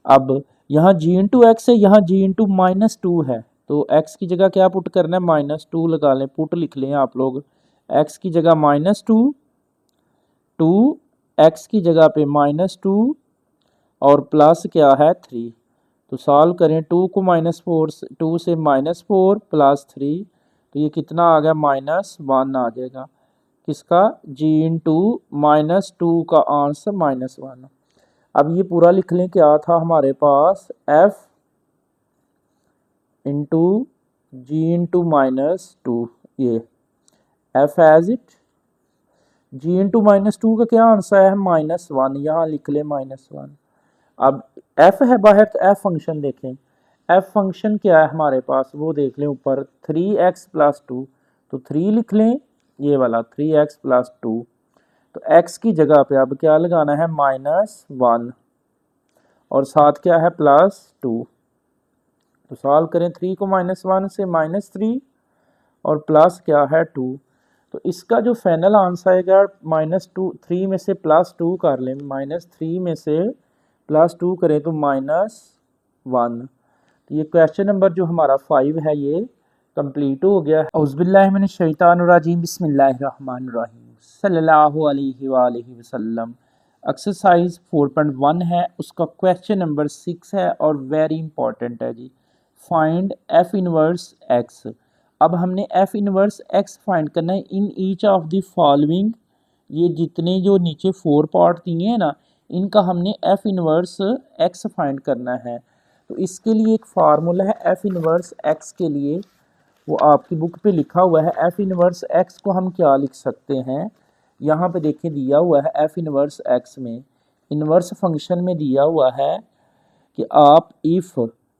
अब यहाँ g इंटू एक्स है, यहाँ g इंटू माइनस 2 है, तो x की जगह क्या पुट करना है -2 लगा लें, पुट लिख लें आप लोग, x की जगह -2, 2 x की जगह पे -2 और प्लस क्या है 3, तो सॉल्व करें 2 को -4 2 से -4 प्लस 3, तो ये कितना आ गया -1 आ जाएगा, किसका g इंटू -2 का आंसर -1। अब ये पूरा लिख लें, क्या था हमारे पास f इंटू g इंटू -2, ये f as it, g into -2 का क्या आंसर है -1, यहाँ लिख लें -1। अब f है बाहर तो f फंक्शन देखें, f फंक्शन क्या है हमारे पास वो देख लें ऊपर 3x प्लस 2, तो 3 लिख लें, ये वाला 3x प्लस 2, तो x की जगह पे अब क्या लगाना है -1 और साथ क्या है +2, तो सॉल्व करें 3 को -1 से -3 और प्लस क्या है 2, तो इसका जो फाइनल आंसर आएगा -2, 3 में से +2 कर लें, -3 में से +2 करें तो -1, तो ये क्वेश्चन नंबर जो हमारा 5 है ये कंप्लीट हो गया है। औज़ुबिल्लाहि मिनश्शैतानिर्रजीम, बिस्मिल्लाहिर्रहमानिर्रहीम, सल्लल्लाहु अलैहि वसल्लम। एक्सरसाइज 4.1 है, उसका क्वेश्चन नंबर 6 है और वेरी इंपॉर्टेंट है जी। Find f inverse x। अब हमने f इनवर्स x फाइंड करना है in each of the following, ये जितने जो नीचे 4 पार्ट दिए हैं ना, इनका हमने f इनवर्स x फाइंड करना है। तो इसके लिए एक फार्मूला है f इनवर्स x के लिए, वो आपकी बुक पे लिखा हुआ है। एफ इनवर्स एक्स को हम क्या लिख सकते हैं, यहाँ पे देखिए दिया हुआ है एफ इनवर्स एक्स में, इनवर्स फंक्शन में दिया हुआ है कि आप if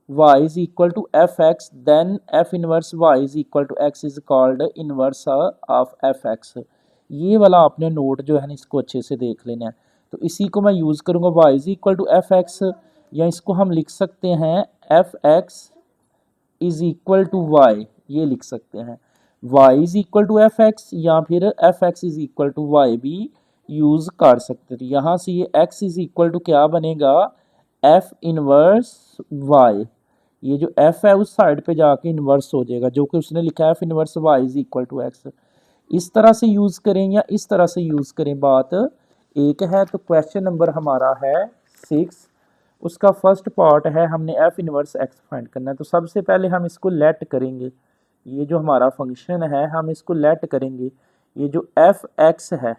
y is equal to F X then F inverse y is equal to X is called inverse of F X. ये वाला आपने नोट जो है ना इसको अच्छे से देख लेना है। तो इसी को मैं यूज़ करूँगा y is equal to F X, या इसको हम लिख सकते हैं F x is equal to Y, ये लिख सकते हैं y is equal to F X, या फिर F x is equal to Y भी यूज़ कर सकते थे। यहाँ से ये x इज इक्वल टू क्या बनेगा, एफ इनवर्स y, ये जो f है उस साइड पे जाके इन्वर्स हो जाएगा, जो कि उसने लिखा है F inverse y is equal to X. इस तरह से यूज़ करें या इस तरह से यूज़ करें, बात एक है। तो क्वेश्चन नंबर हमारा है 6, उसका फर्स्ट पार्ट है हमने एफ इनवर्स एक्स फाइंड करना है। तो सबसे पहले हम इसको लेट करेंगे, ये जो हमारा फंक्शन है हम इसको लेट करेंगे। ये जो एफ एक्स है,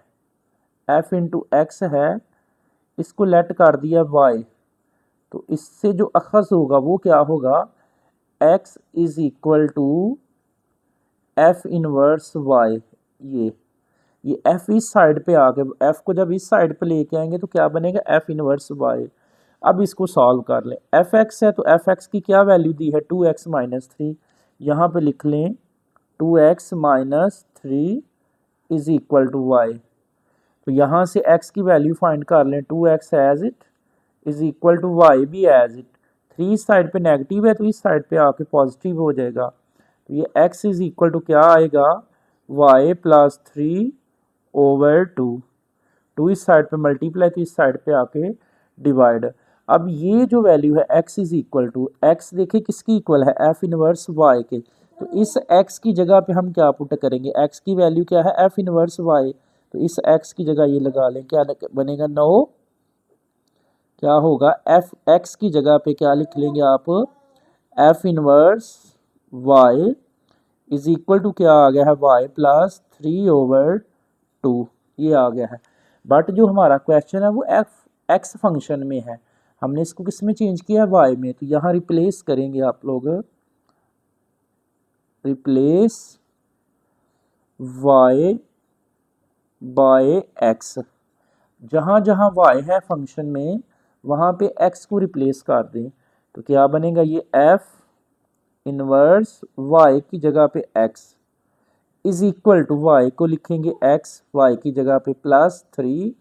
एफ इंटू एक्स है, इसको लेट कर दिया वाई, तो इससे जो अखज़ होगा वो क्या होगा, x is equal to F inverse Y. ये f इस साइड पे आ गया, f को जब इस साइड पे लेके आएंगे तो क्या बनेगा, एफ इनवर्स वाई। अब इसको सॉल्व कर लें, एफ एक्स है तो एफ एक्स की क्या वैल्यू दी है, 2x माइनस 3, यहाँ पर लिख लें 2x minus 3 is equal to Y. तो यहाँ से x की वैल्यू फाइंड कर लें, 2x as it is equal to Y भी एज इट। 3 इस साइड पे नेगेटिव है तो इस साइड पे आके पॉजिटिव हो जाएगा। तो ये x इज इक्वल टू क्या आएगा, y प्लस 3 ओवर 2। 2 इस साइड पे मल्टीप्लाई तो इस साइड पे आके डिवाइड। अब ये जो वैल्यू है x is equal to, x देखिए किसकी इक्वल है, एफ इनवर्स y के। तो इस x की जगह पे हम क्या पुट करेंगे, x की वैल्यू क्या है, एफ इनवर्स y। तो इस x की जगह ये लगा लें, क्या बनेगा 9, क्या होगा एफ एक्स की जगह पे क्या लिख लेंगे आप, F inverse Y is equal to क्या आ गया है, वाई प्लस 3 ओवर 2, ये आ गया है। बट जो हमारा क्वेश्चन है वो एफ एक्स फंक्शन में है, हमने इसको किस में चेंज किया है, वाई में। तो यहाँ रिप्लेस करेंगे आप लोग, रिप्लेस वाई बाय एक्स, जहाँ जहाँ वाई है फंक्शन में वहाँ पे x को रिप्लेस कर दें। तो क्या बनेगा, ये f इनवर्स y की जगह पे x is equal to y को लिखेंगे x, y की जगह पे प्लस 3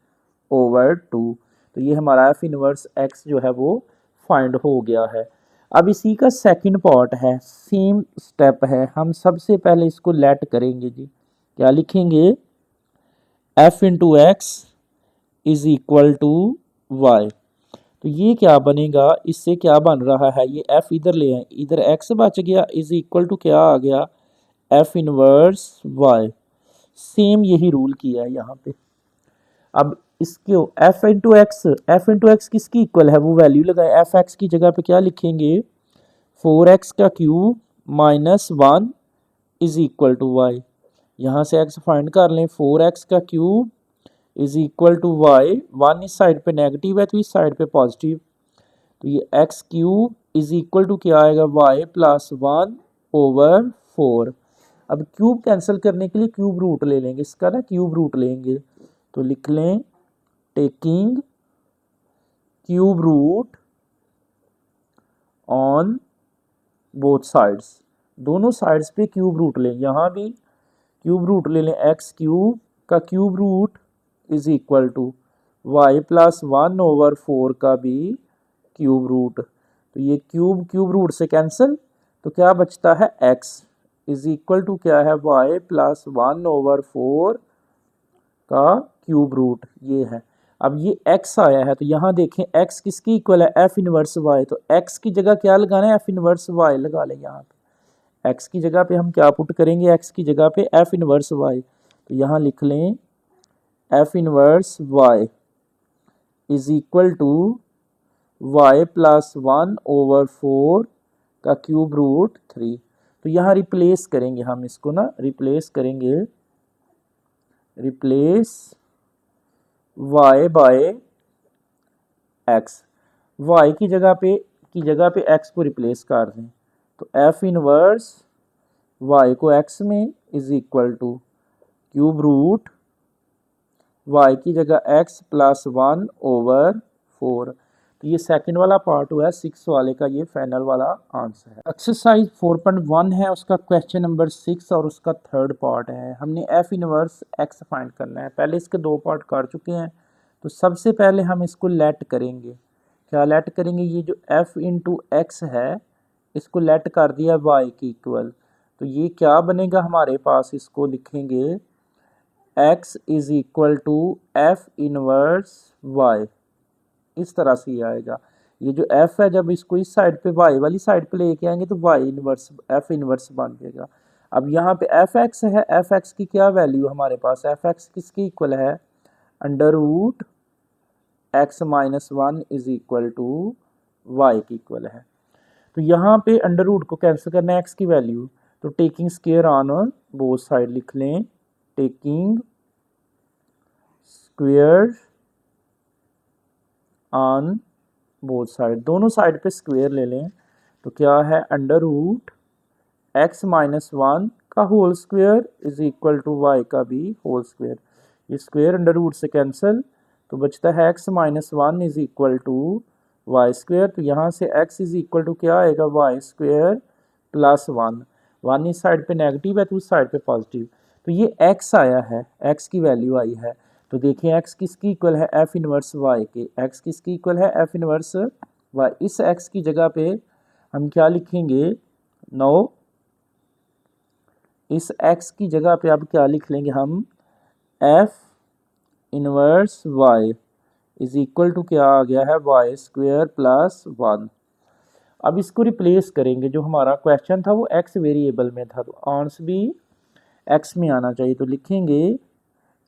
ओवर 2। तो ये हमारा f इनवर्स x जो है वो फाइंड हो गया है। अब इसी का सेकंड पार्ट है, सेम स्टेप है। हम सबसे पहले इसको लेट करेंगे जी, क्या लिखेंगे, f into x is equal to Y. तो ये क्या बनेगा, इससे क्या बन रहा है, ये f इधर ले आए, इधर x बच गया, इज इक्वल टू क्या आ गया, f इनवर्स y। सेम यही रूल किया है यहाँ पे। अब इसको f इंटू एक्स किसकी इक्वल है, वो वैल्यू लगाए, एफ एक्स की जगह पे क्या लिखेंगे, 4x का cube minus 1 is equal to Y. यहाँ से x फाइंड कर लें, 4x का cube is equal to Y, 1 इस साइड पे नेगेटिव है तो इस साइड पे पॉजिटिव। तो ये X cube is equal to क्या आएगा, वाई प्लस 1 ओवर 4। अब क्यूब कैंसिल करने के लिए क्यूब रूट ले लेंगे, इसका ना क्यूब रूट लेंगे। तो लिख लें taking cube root on both sides, दोनों साइड्स पे क्यूब रूट लें। यहाँ भी क्यूब रूट ले लें, एक्स क्यूब का cube root is equal to Y plus 1 over 4 का भी क्यूब रूट। तो ये क्यूब रूट से कैंसिल, तो क्या बचता है, x इज इक्वल टू क्या है, y प्लस 1 ओवर 4 का क्यूब रूट, ये है। अब ये x आया है तो यहाँ देखें x किसकी इक्वल है, f इनवर्स y। तो x की जगह क्या लगाना है, f इनवर्स y लगा लें। यहाँ पे x की जगह पे हम क्या पुट करेंगे, x की जगह पे f इनवर्स y। तो यहाँ लिख लें f inverse y is equal to y plus 1 over 4 का क्यूब रूट 3। तो यहाँ रिप्लेस करेंगे हम इसको ना, रिप्लेस करेंगे, replace y by x, y की जगह पे x को रिप्लेस कर दें। तो f इनवर्स y को x में is equal to cube root y की जगह x प्लस 1/4। तो ये सेकंड वाला पार्ट हुआ है 6 वाले का, ये फाइनल वाला आंसर है। एक्सरसाइज 4.1 है, उसका क्वेश्चन नंबर 6 और उसका थर्ड पार्ट है। हमने f इनवर्स x फाइंड करना है। पहले इसके दो पार्ट कर चुके हैं, तो सबसे पहले हम इसको लेट करेंगे। क्या लेट करेंगे? ये जो f इंटू एक्स है इसको लेट कर दिया y की इक्वल, तो ये क्या बनेगा हमारे पास? इसको लिखेंगे x is equal to f inverse y। इस तरह से ये आएगा। ये जो f है जब इसको इस साइड पे y वाली साइड पे लेके आएंगे तो y इनवर्स f इनवर्स बन जाएगा। अब यहाँ पे fx है, fx की क्या वैल्यू हमारे पास? fx किसकी इक्वल है? Under root x minus 1 is equal to y की इक्वल है। तो यहाँ पे अंडर रूट को कैंसिल करना है x की वैल्यू, तो taking square on both side लिख लें। Taking square on both side, दोनों साइड पे स्क्वायर ले लें। तो क्या है? अंडर रूट x माइनस 1 का whole square is equal to y का भी होल स्क्वायर। ये स्क्वायर अंडर रूट से कैंसिल, तो बचता है x minus 1 is equal to Y square. तो यहाँ से x इज इक्वल टू क्या आएगा? वाई स्क्वायर प्लस 1 इस साइड पे नेगेटिव है तो उस साइड पे पॉजिटिव। तो ये x आया है, x की वैल्यू आई है। तो देखिए x किसकी इक्वल है? f इनवर्स y के। x किसकी इक्वल है? f inverse y। इस x की जगह पे हम क्या लिखेंगे? 9। इस x की जगह पे अब क्या लिख लेंगे हम? f inverse y is equal to क्या आ गया है? Y square plus 1। अब इसको रिप्लेस करेंगे। जो हमारा क्वेश्चन था वो x वेरिएबल में था, तो आंसर भी x में आना चाहिए। तो लिखेंगे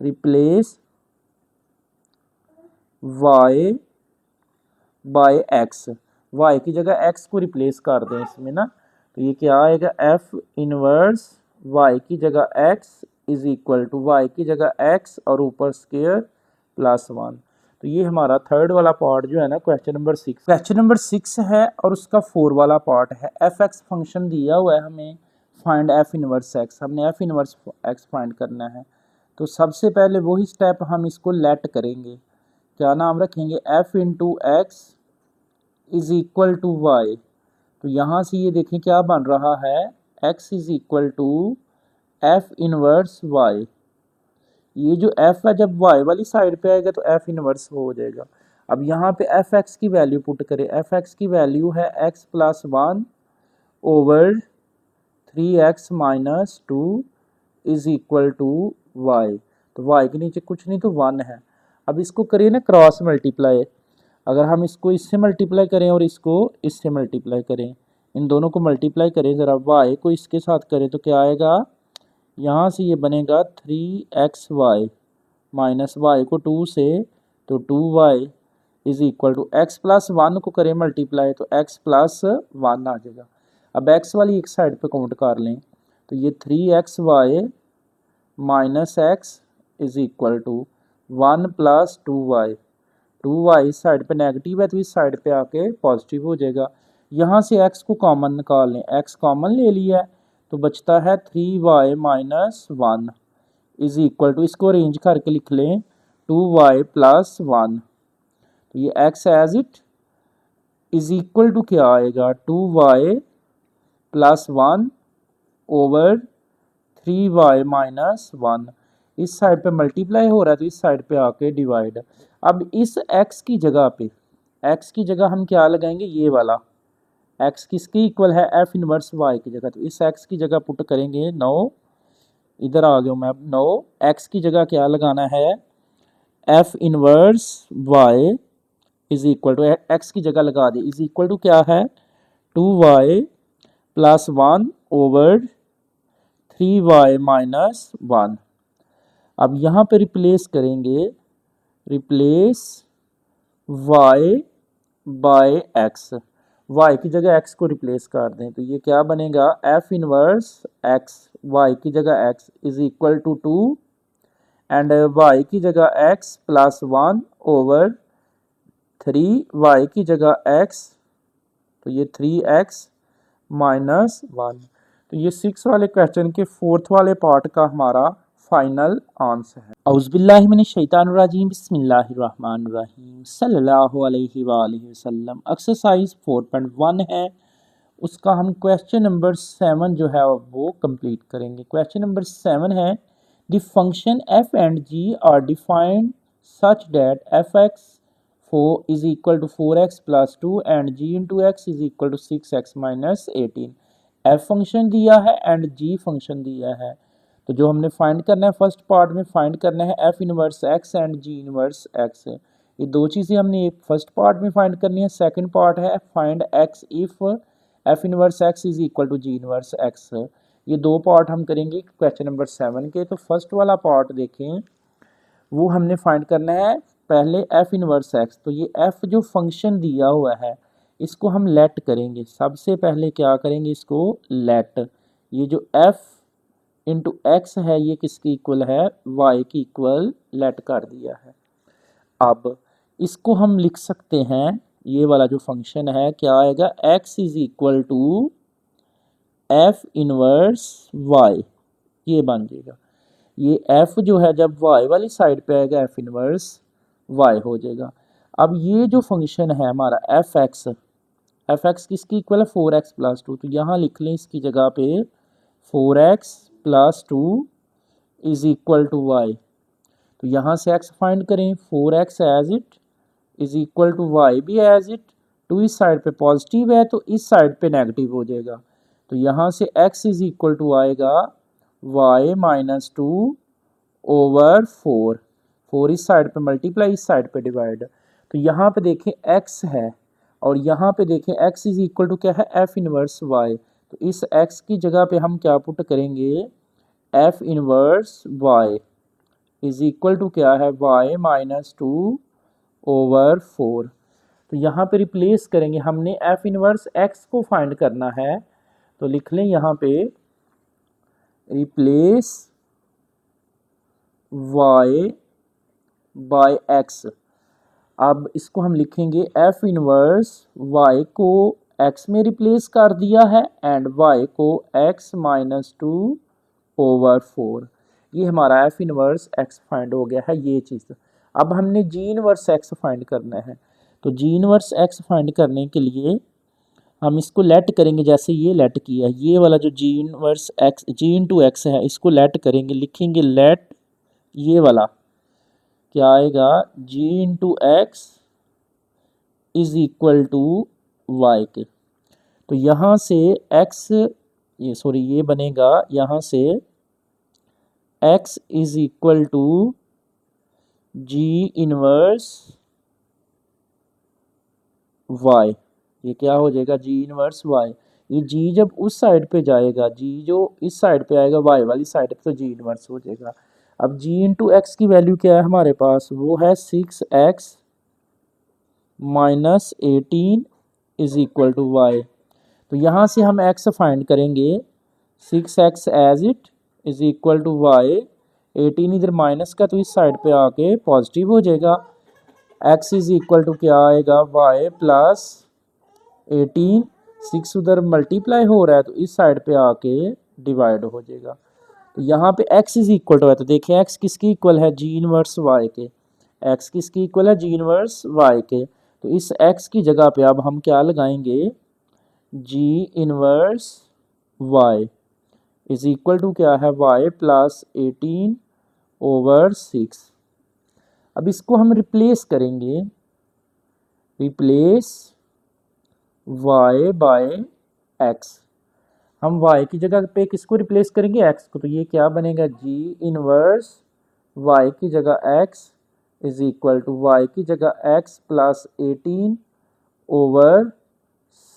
replace y by x। y की जगह x को रिप्लेस कर दें इसमें ना, तो ये क्या आएगा? f इनवर्स y की जगह x is equal to y की जगह x और ऊपर स्क्वायर प्लस 1। तो ये हमारा थर्ड वाला पार्ट जो है ना क्वेश्चन नंबर 6। क्वेश्चन नंबर 6 है और उसका 4 वाला पार्ट है। एफ एक्स फंक्शन दिया हुआ है हमें, फाइंड एफ इनवर्स एक्स। हमने एफ इनवर्स एक्स फाइंड करना है। तो सबसे पहले वही स्टेप हम इसको लेट करेंगे। क्या नाम रखेंगे? F into x is equal to Y. तो यहाँ से ये देखें क्या बन रहा है? X is equal to F inverse Y. ये जो f है जब y वाली साइड पे आएगा तो f इनवर्स हो जाएगा। अब यहाँ पे एफ एक्स की वैल्यू पुट करें। एफ एक्स की वैल्यू है x plus 1 over 3x minus 2 is equal to y। तो y के नीचे कुछ नहीं तो 1 है। अब इसको करिए ना क्रॉस मल्टीप्लाई। अगर हम इसको इससे मल्टीप्लाई करें और इसको इससे मल्टीप्लाई करें, इन दोनों को मल्टीप्लाई करें, ज़रा y को इसके साथ करें तो क्या आएगा? यहाँ से ये बनेगा 3xy माइनस वाई को 2 से, तो 2y is equal to x plus 1 को करें मल्टीप्लाई तो x प्लस 1 आ जाएगा। अब x वाली एक साइड पे काउंट कर लें, तो ये 3xy minus x is equal to 1 plus 2y। 2y इस साइड पे नेगेटिव है तो इस साइड पे आके पॉजिटिव हो जाएगा। यहाँ से x को कॉमन निकाल लें, x कॉमन ले लिया है तो बचता है 3y minus 1 is equal to, इसको अरेंज करके लिख लें 2y प्लस 1। तो ये x as it is equal to क्या आएगा? 2y plus 1 over 3y minus 1। इस साइड पे मल्टीप्लाई हो रहा है तो इस साइड पे आके डिवाइड। अब इस x की जगह पे, x की जगह हम क्या लगाएंगे? ये वाला x किसकी इक्वल है? f इनवर्स y की जगह। तो इस x की जगह पुट करेंगे 9। इधर आ गया मैं अब 9। x की जगह क्या लगाना है? f inverse y is equal to, x की जगह लगा दी, इज इक्वल टू क्या है? 2y plus 1 over 3y minus 1। अब यहाँ पे रिप्लेस करेंगे, replace y by x। y की जगह x को रिप्लेस कर दें तो ये क्या बनेगा? f इनवर्स x, y की जगह x is equal to 2 and y की जगह x प्लस 1 ओवर 3y की जगह x, तो ये 3x माइनस 1। तो ये 6 वाले क्वेश्चन के 4th वाले पार्ट का हमारा फाइनल आंसर है। औज़ुबिल्लाहि मिनश्शैतानिर्रजीम बिस्मिल्लाहिर्रहमानिर्रहीम सल्लल्लाहु अलैहि वसल्लम। एक्सरसाइज 4.1 है, उसका हम क्वेश्चन नंबर 7 जो है वो कंप्लीट करेंगे। क्वेश्चन नंबर 7 है, the function f and g are defined such that F x is equal to 4x plus 2 and g into x is equal to 6x minus 18। f function दिया है and g function दिया है। तो जो हमने find करना है first part में फाइंड करना है f inverse x and g inverse x। ये दो चीज़ें हमने फर्स्ट पार्ट में फाइंड करनी है। सेकंड पार्ट है find x if f inverse x is equal to g inverse x। ये दो पार्ट हम करेंगे क्वेश्चन नंबर 7 के। तो फर्स्ट वाला पार्ट देखें, वो हमने फाइंड करना है पहले f इनवर्स x। तो ये f जो फंक्शन दिया हुआ है इसको हम लेट करेंगे। सबसे पहले क्या करेंगे, इसको लेट। ये जो f इंटू एक्स है ये किसकी इक्वल है, y की इक्वल लेट कर दिया है। अब इसको हम लिख सकते हैं, ये वाला जो फंक्शन है क्या आएगा, x is equal to f inverse y, ये बन जाएगा। ये f जो है जब y वाली साइड पे आएगा f इनवर्स y हो जाएगा। अब ये जो फंक्शन है हमारा एफ एक्स किसकी इक्वल है, 4x प्लस 2। तो यहाँ लिख लें इसकी जगह पे 4x plus 2 is equal to y। तो यहाँ से x फाइंड करें, 4x as it is equal to y भी एज इट। 2 इस साइड पे पॉजिटिव है तो इस साइड पे नेगेटिव हो जाएगा। तो यहाँ से x इज इक्वल टू आएगा y माइनस 2 ओवर 4। 4 इस साइड पे मल्टीप्लाई, इस साइड पे डिवाइड। तो यहाँ पे देखें x है और यहाँ पे देखें x इज इक्वल टू क्या है, f इनवर्स y। तो इस x की जगह पे हम क्या पुट करेंगे, f inverse y is equal to क्या है, y माइनस 2 ओवर 4। तो यहाँ पे रिप्लेस करेंगे, हमने f इनवर्स x को फाइंड करना है। तो लिख लें यहाँ पे रिप्लेस y बाय x। अब इसको हम लिखेंगे f इनवर्स y को x में रिप्लेस कर दिया है एंड y को x माइनस 2 ओवर 4। ये हमारा f इनवर्स x फाइंड हो गया है ये चीज़। अब हमने g इनवर्स x फाइंड करना है। तो g इनवर्स x फाइंड करने के लिए हम इसको लेट करेंगे, जैसे ये लेट किया है। ये वाला जो g inverse x g into x है इसको लेट करेंगे, लिखेंगे लेट ये वाला क्या आएगा, g into x is equal to Y के। तो यहाँ से x ये बनेगा, यहाँ से x is equal to g inverse y। ये क्या हो जाएगा, g इनवर्स y। ये g जब उस साइड पे जाएगा, g जो इस साइड पे आएगा y वाली साइड पे, तो g इनवर्स हो जाएगा। अब g इंटू एक्स की वैल्यू क्या है हमारे पास, वो है 6x minus 18 is equal to Y. तो यहाँ से हम x फाइंड करेंगे, 6x as it is equal to Y. 18 इधर माइनस का तो इस साइड पे आके पॉजिटिव हो जाएगा। x इज इक्वल टू क्या आएगा, y प्लस 18। 6 उधर मल्टीप्लाई हो रहा है तो इस साइड पे आके डिवाइड हो जाएगा। तो यहाँ पे x इज इक्वल टू है, तो देखें x किसकी इक्वल है, g इनवर्स y के। x किसकी इक्वल है, g इनवर्स y के। तो इस x की जगह पे अब हम क्या लगाएंगे, g inverse y is equal to क्या है, y प्लस 18 ओवर 6। अब इसको हम रिप्लेस करेंगे, रिप्लेस y बाय x। हम y की जगह पे किसको रिप्लेस करेंगे, x को। तो ये क्या बनेगा, g इनवर्स y की जगह x is equal to y की जगह x प्लस 18 ओवर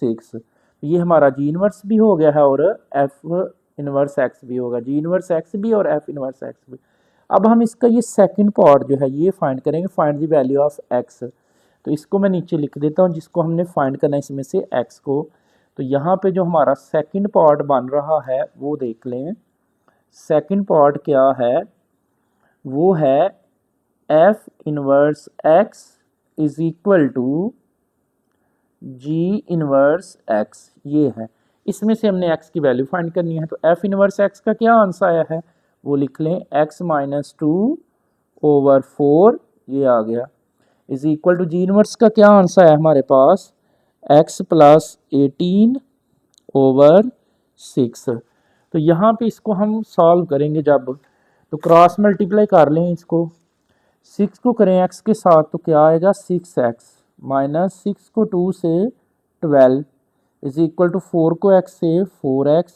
6। ये हमारा g इनवर्स भी हो गया है और f इनवर्स x भी होगा, g इनवर्स x भी और f इनवर्स x भी। अब हम इसका ये सेकंड पार्ट जो है ये फाइंड करेंगे, find the value of x। तो इसको मैं नीचे लिख देता हूँ, जिसको हमने फाइंड करना है इसमें से x को। तो यहाँ पे जो हमारा सेकंड पार्ट बन रहा है वो देख लें। सेकंड पार्ट क्या है, वो है f inverse x is equal to g inverse x। ये है, इसमें से हमने x की वैल्यू फाइंड करनी है। तो f इनवर्स x का क्या आंसर आया है वो लिख लें, x माइनस 2/4 ये आ गया, is equal to G inverse का क्या आंसर है हमारे पास, x प्लस 18/6। तो यहाँ पे इसको हम सॉल्व करेंगे जब, तो क्रॉस मल्टीप्लाई कर लें इसको, 6 को करें x के साथ तो क्या आएगा 6x माइनस 6 को 2 से 12 इज इक्वल टू 4 को x से 4x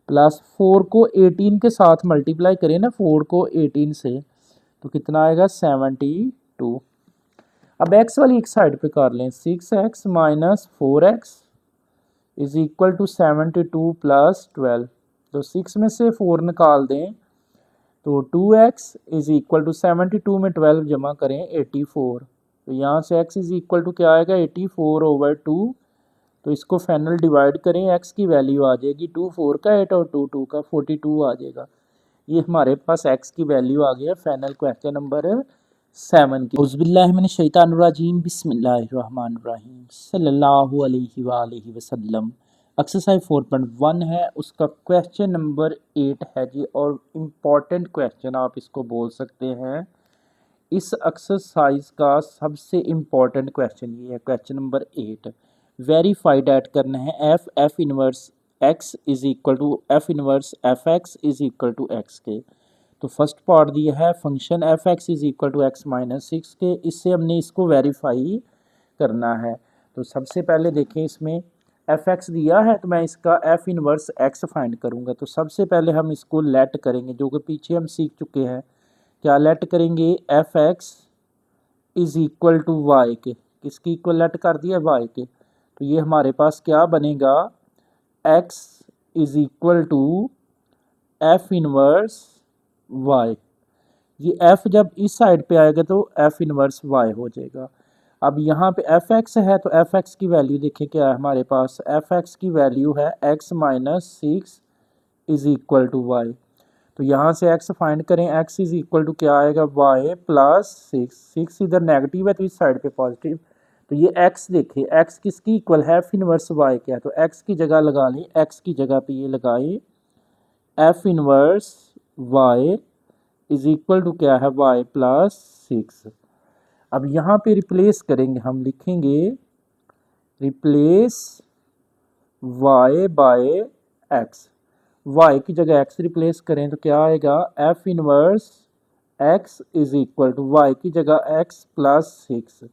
प्लस 4 को 18 के साथ मल्टीप्लाई करें ना, 4 को 18 से तो कितना आएगा 72। अब x वाली एक साइड पे कर लें, 6x minus 4x is equal to 72 plus 12, तो 6 में से 4 निकाल दें तो 2x इज इक्वल टू 72 में 12 जमा करें 84, तो यहाँ से x इज इक्वल टू क्या आएगा 84/2, तो इसको फाइनल डिवाइड करें, x की वैल्यू आ जाएगी 2 4 का 8 और 2 2 का 42 आ जाएगा। ये हमारे पास x की वैल्यू आ गया फाइनल क्वेश्चन नंबर 7 की। औज़ुबिल्लाहिमिनश्शैतानिर्रजीम बिस्मिल्लाहिर्रहमानिर्रहीम सल्लल्लाहु अलैहि वसल्लम। एक्सरसाइज 4.1 है, उसका क्वेश्चन नंबर 8 है जी, और इम्पॉर्टेंट क्वेश्चन आप इसको बोल सकते हैं। इस एक्सरसाइज का सबसे इम्पॉर्टेंट क्वेश्चन ये है, क्वेश्चन नंबर 8। वेरीफाई डैट करना है F inverse X is equal to F inverse F x is equal to X के। तो फर्स्ट पार्ट दिया है function F x is equal to X minus 6 के, इससे हमने इसको वेरीफाई करना है। तो सबसे पहले देखें, इसमें एफ एक्स दिया है तो मैं इसका एफ इनवर्स एक्स फाइंड करूंगा। तो सबसे पहले हम इसको लेट करेंगे, जो कि पीछे हम सीख चुके हैं। क्या लेट करेंगे, F x is equal to Y के, किसकी इक्वल लेट कर दिया वाई के, तो ये हमारे पास क्या बनेगा, x is equal to F inverse y। ये f जब इस साइड पे आएगा तो f इनवर्स y हो जाएगा। अब यहाँ पे एफ एक्स है तो एफ एक्स की वैल्यू देखिए क्या है हमारे पास, एफ एक्स की वैल्यू है x minus 6 is equal to Y. तो यहाँ से x फाइंड करें, x इज इक्वल टू क्या आएगा y प्लस 6 इधर नेगेटिव है तो इस साइड पे पॉजिटिव। तो ये x देखिए, x किसकी इक्वल है, एफ इनवर्स y क्या है, तो x की जगह लगा लें, x की जगह पे ये लगाए F inverse y is equal to क्या है y प्लस 6। अब यहाँ पे रिप्लेस करेंगे, हम लिखेंगे replace y by x, y की जगह x रिप्लेस करें तो क्या आएगा, F inverse x is equal to y की जगह x प्लस 6।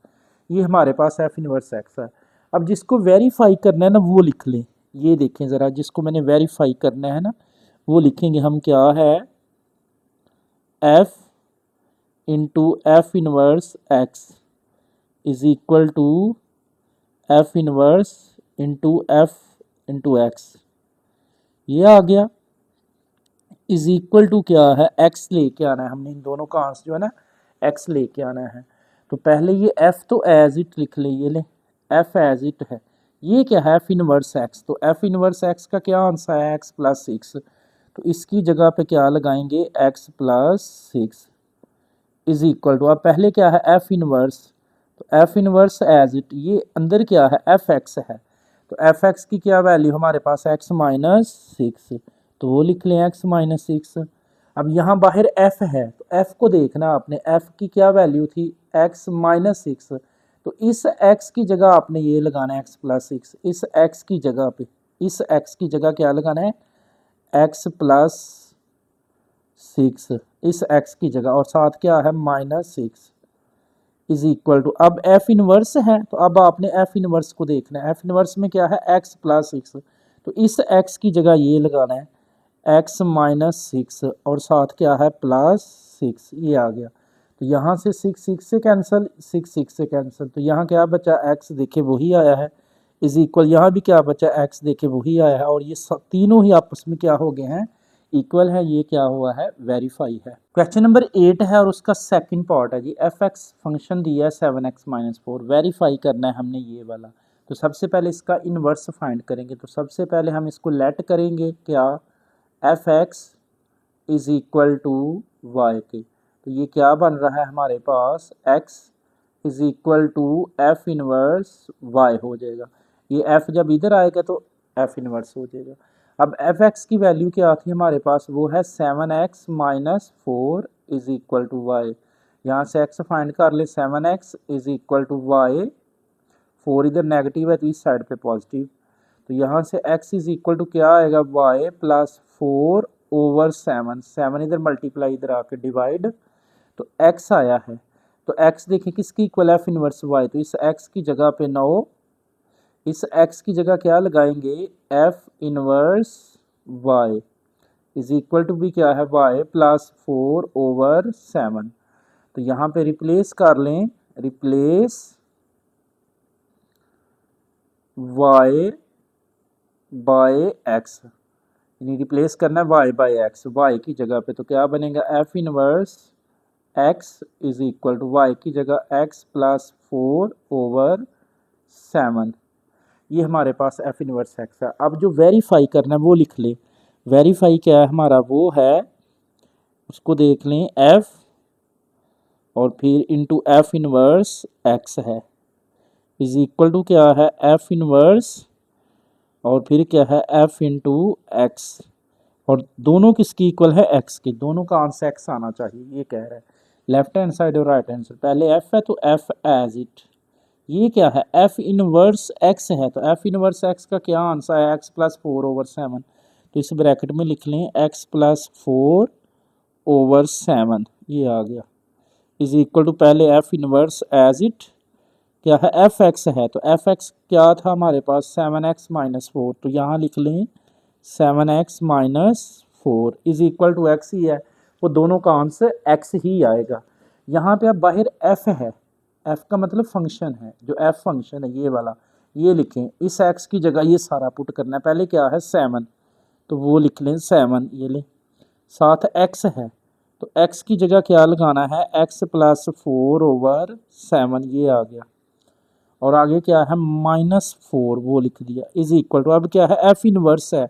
ये हमारे पास एफ इनवर्स x है। अब जिसको वेरीफाई करना है ना वो लिख लें, ये देखें ज़रा, जिसको मैंने वेरीफाई करना है ना वो लिखेंगे हम, क्या है f into F inverse x is equal to F inverse into F into X, ये आ गया, इज इक्वल टू क्या है x लेके आना है हमने, इन दोनों का आंसर जो है ना x लेके आना है। तो पहले ये f तो एज इट लिख ले, ये ले f एज इट है, ये क्या है एफ इनवर्स x, तो एफ इनवर्स x का क्या आंसर है x प्लस 6, तो इसकी जगह पे क्या लगाएंगे x plus 6 is equal to, अब पहले क्या है एफ इनवर्स, तो एफ इनवर्स एज इट, ये अंदर क्या है एफ एक्स है, तो एफ एक्स की क्या वैल्यू हमारे पास x माइनस 6, तो वो लिख लें x माइनस 6। अब यहाँ बाहर f है तो f को देखना आपने, f की क्या वैल्यू थी x माइनस 6, तो इस x की जगह आपने ये लगाना है x प्लस 6, इस x की जगह पे, इस x की जगह क्या लगाना है x प्लस 6 इस x की जगह, और साथ क्या है माइनस 6 इज इक्वल टू, अब f इनवर्स है तो अब आपने f इनवर्स को देखना है, f इनवर्स में क्या है x प्लस 6, तो इस x की जगह ये लगाना है x माइनस 6 और साथ क्या है प्लस 6, ये आ गया। तो यहाँ से 6 से कैंसिल, 6 से कैंसिल, तो यहाँ क्या बचा x देखे वही आया है, इज इक्वल यहाँ भी क्या बचा x देखे वही आया है, और ये तीनों ही आपस में क्या हो गए हैं इक्वल है, ये क्या हुआ है वेरीफाई है। क्वेश्चन नंबर 8 है और उसका सेकंड पार्ट है जी, एफ एक्स फंक्शन दिया है 7x माइनस 4, वेरीफाई करना है हमने ये वाला। तो सबसे पहले इसका इन्वर्स फाइंड करेंगे, तो सबसे पहले हम इसको लेट करेंगे क्या f x is equal to Y के, तो ये क्या बन रहा है हमारे पास x is equal to F inverse y हो जाएगा। ये f जब इधर आएगा तो एफ इनवर्स हो जाएगा। अब एफ एक्स की वैल्यू क्या थी हमारे पास, वो है 7x minus 4 is equal to Y. यहाँ से x फाइंड कर ले, 7x is equal to Y, 4 इधर नेगेटिव है तो इस साइड पे पॉजिटिव, तो यहाँ से x इज इक्वल टू क्या आएगा, y प्लस 4 ओवर 7, 7 इधर मल्टीप्लाई इधर आके डिवाइड, तो x आया है। तो x देखिए किसकी इक्वल है, एफ इनवर्स y, तो इस x की जगह पे 9, इस x की जगह क्या लगाएंगे, f inverse y is equal to भी क्या है, y प्लस 4 ओवर 7। तो यहाँ पे रिप्लेस कर लें, रिप्लेस y बाय x, यानी रिप्लेस करना है y बाय x, y की जगह पे तो क्या बनेगा, f inverse x is equal to y की जगह x प्लस 4 ओवर 7। ये हमारे पास एफ इनवर्स x है। अब जो वेरीफाई करना है वो लिख ले, वेरीफाई क्या है हमारा, वो है, उसको देख लें, f और फिर इंटू एफ इनवर्स x है, इज इक्वल टू क्या है, एफ इनवर्स और फिर क्या है, f इंटू एक्स, और दोनों किसकी इक्वल है, x की, दोनों का आंसर x आना चाहिए, ये कह रहा है। लेफ्ट हैंड साइड और राइट हैंड साइड, पहले f है तो f एज इट, ये क्या है, f इनवर्स x है, तो f इनवर्स x का क्या आंसर है, x प्लस 4 ओवर 7, तो इस ब्रैकेट में लिख लें x प्लस 4 ओवर 7, ये आ गया, इज इक्वल टू पहले f इनवर्स एज इट क्या है, एफ एक्स है, तो एफ एक्स क्या था हमारे पास, 7x माइनस 4, तो यहाँ लिख लें 7x minus 4 is equal to x ही है, वो दोनों का आंसर x ही आएगा। यहाँ पे अब बाहर f है, f का मतलब फंक्शन है, जो f फंक्शन है ये वाला, ये लिखें, इस x की जगह ये सारा पुट करना है, पहले क्या है 7, तो वो लिख लें 7, ये ले, साथ x है, तो x की जगह क्या लगाना है, x प्लस 4 ओवर 7, ये आ गया, और आगे क्या है माइनस 4, वो लिख दिया, इज इक्वल टू, अब क्या है एफ इनवर्स है,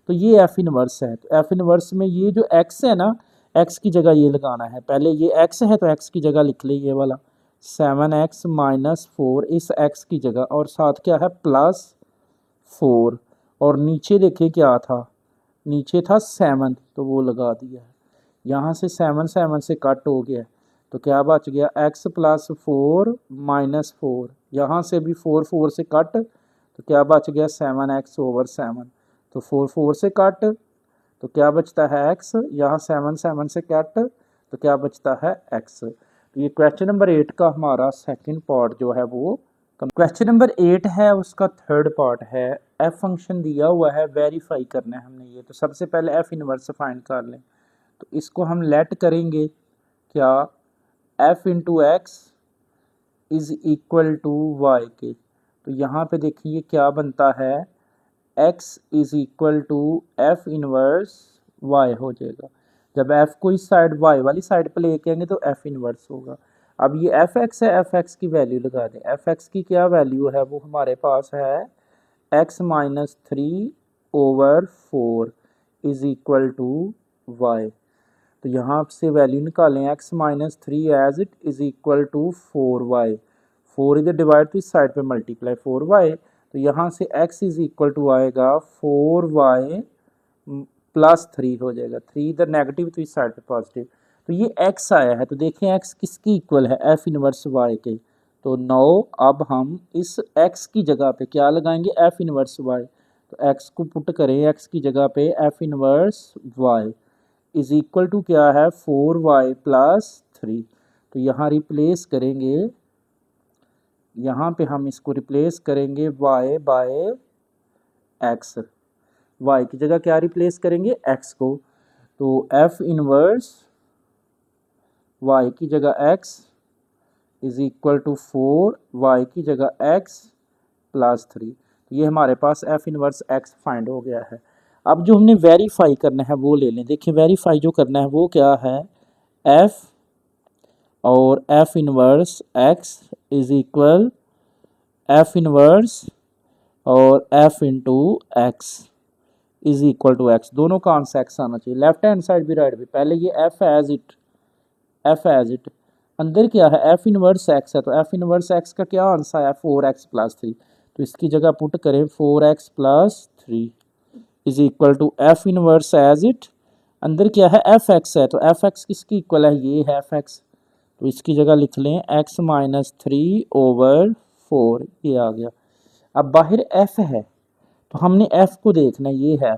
तो ये एफ इनवर्स है, तो एफ इनवर्स में ये जो एक्स है ना, एक्स की जगह ये लगाना है, पहले ये एक्स है तो एक्स की जगह लिख ले ये वाला 7x माइनस 4 इस एक्स की जगह, और साथ क्या है प्लस 4, और नीचे देखिए क्या था, नीचे था 7, तो वो लगा दिया है, यहाँ से 7 7 से कट हो गया, तो क्या बच गया, x प्लस 4 माइनस 4, यहाँ से भी 4 4 से कट, तो क्या बच गया 7x ओवर 7, तो 4 4 से कट, तो क्या बचता है x, यहाँ 7 7 से कट, तो क्या बचता है x। तो ये क्वेश्चन नंबर 8 का हमारा सेकंड पार्ट जो है वो, क्वेश्चन नंबर 8 है उसका थर्ड पार्ट है, f फंक्शन दिया हुआ है, वेरीफाई करना है हमने ये, तो सबसे पहले f इनवर्स फाइंड कर लें, तो इसको हम लेट करेंगे क्या, f into x is equal to Y के, तो यहाँ पे देखिए क्या बनता है, x is equal to F inverse y हो जाएगा, जब f को इस साइड y वाली साइड पे लेके आएंगे तो f इनवर्स होगा। अब ये एफ एक्स है, एफ एक्स की वैल्यू लगा दें, एफ एक्स की क्या वैल्यू है, वो हमारे पास है x minus 3 over 4 is equal to Y, तो यहाँ से वैल्यू निकालें, x minus 3 as it is equal to 4y, 4 इधर डिवाइड तो इस साइड पे मल्टीप्लाई 4y, तो यहाँ से x इज इक्वल टू आएगा 4y प्लस 3 हो जाएगा, 3 इधर नेगेटिव तो इस साइड पे पॉजिटिव, तो ये x आया है, तो देखें x किसकी इक्वल है, f इनवर्स y के, तो 9, अब हम इस x की जगह पे क्या लगाएंगे, f इनवर्स y, तो x को पुट करें, x की जगह पे f inverse y is equal to क्या है 4y प्लस 3, तो यहाँ रिप्लेस करेंगे, यहाँ पे हम इसको रिप्लेस करेंगे y बाय x, y की जगह क्या रिप्लेस करेंगे, x को, तो f इनवर्स y की जगह x is equal to 4, y की जगह x प्लस 3, ये हमारे पास f इनवर्स x फाइंड हो गया है। अब जो हमने वेरीफाई करना है वो ले लें, देखिए वेरीफाई जो करना है वो क्या है, f और f inverse x is equal f inverse और f into x is equal to x, दोनों का आंसर x आना चाहिए, लेफ्ट हैंड साइड भी राइट भी, पहले ये f एज इट, अंदर क्या है f इनवर्स x है, तो f इनवर्स x का क्या आंसर है 4x प्लस 3, तो इसकी जगह पुट करें 4x plus 3 is equal to F inverse as it, अंदर क्या है एफ एक्स है, तो एफ एक्स किसकी इक्वल है, ये है एफ एक्स, तो इसकी जगह लिख लें एक्स माइनस 3/4, ये आ गया। अब बाहर एफ है तो हमने एफ को देखना है, ये है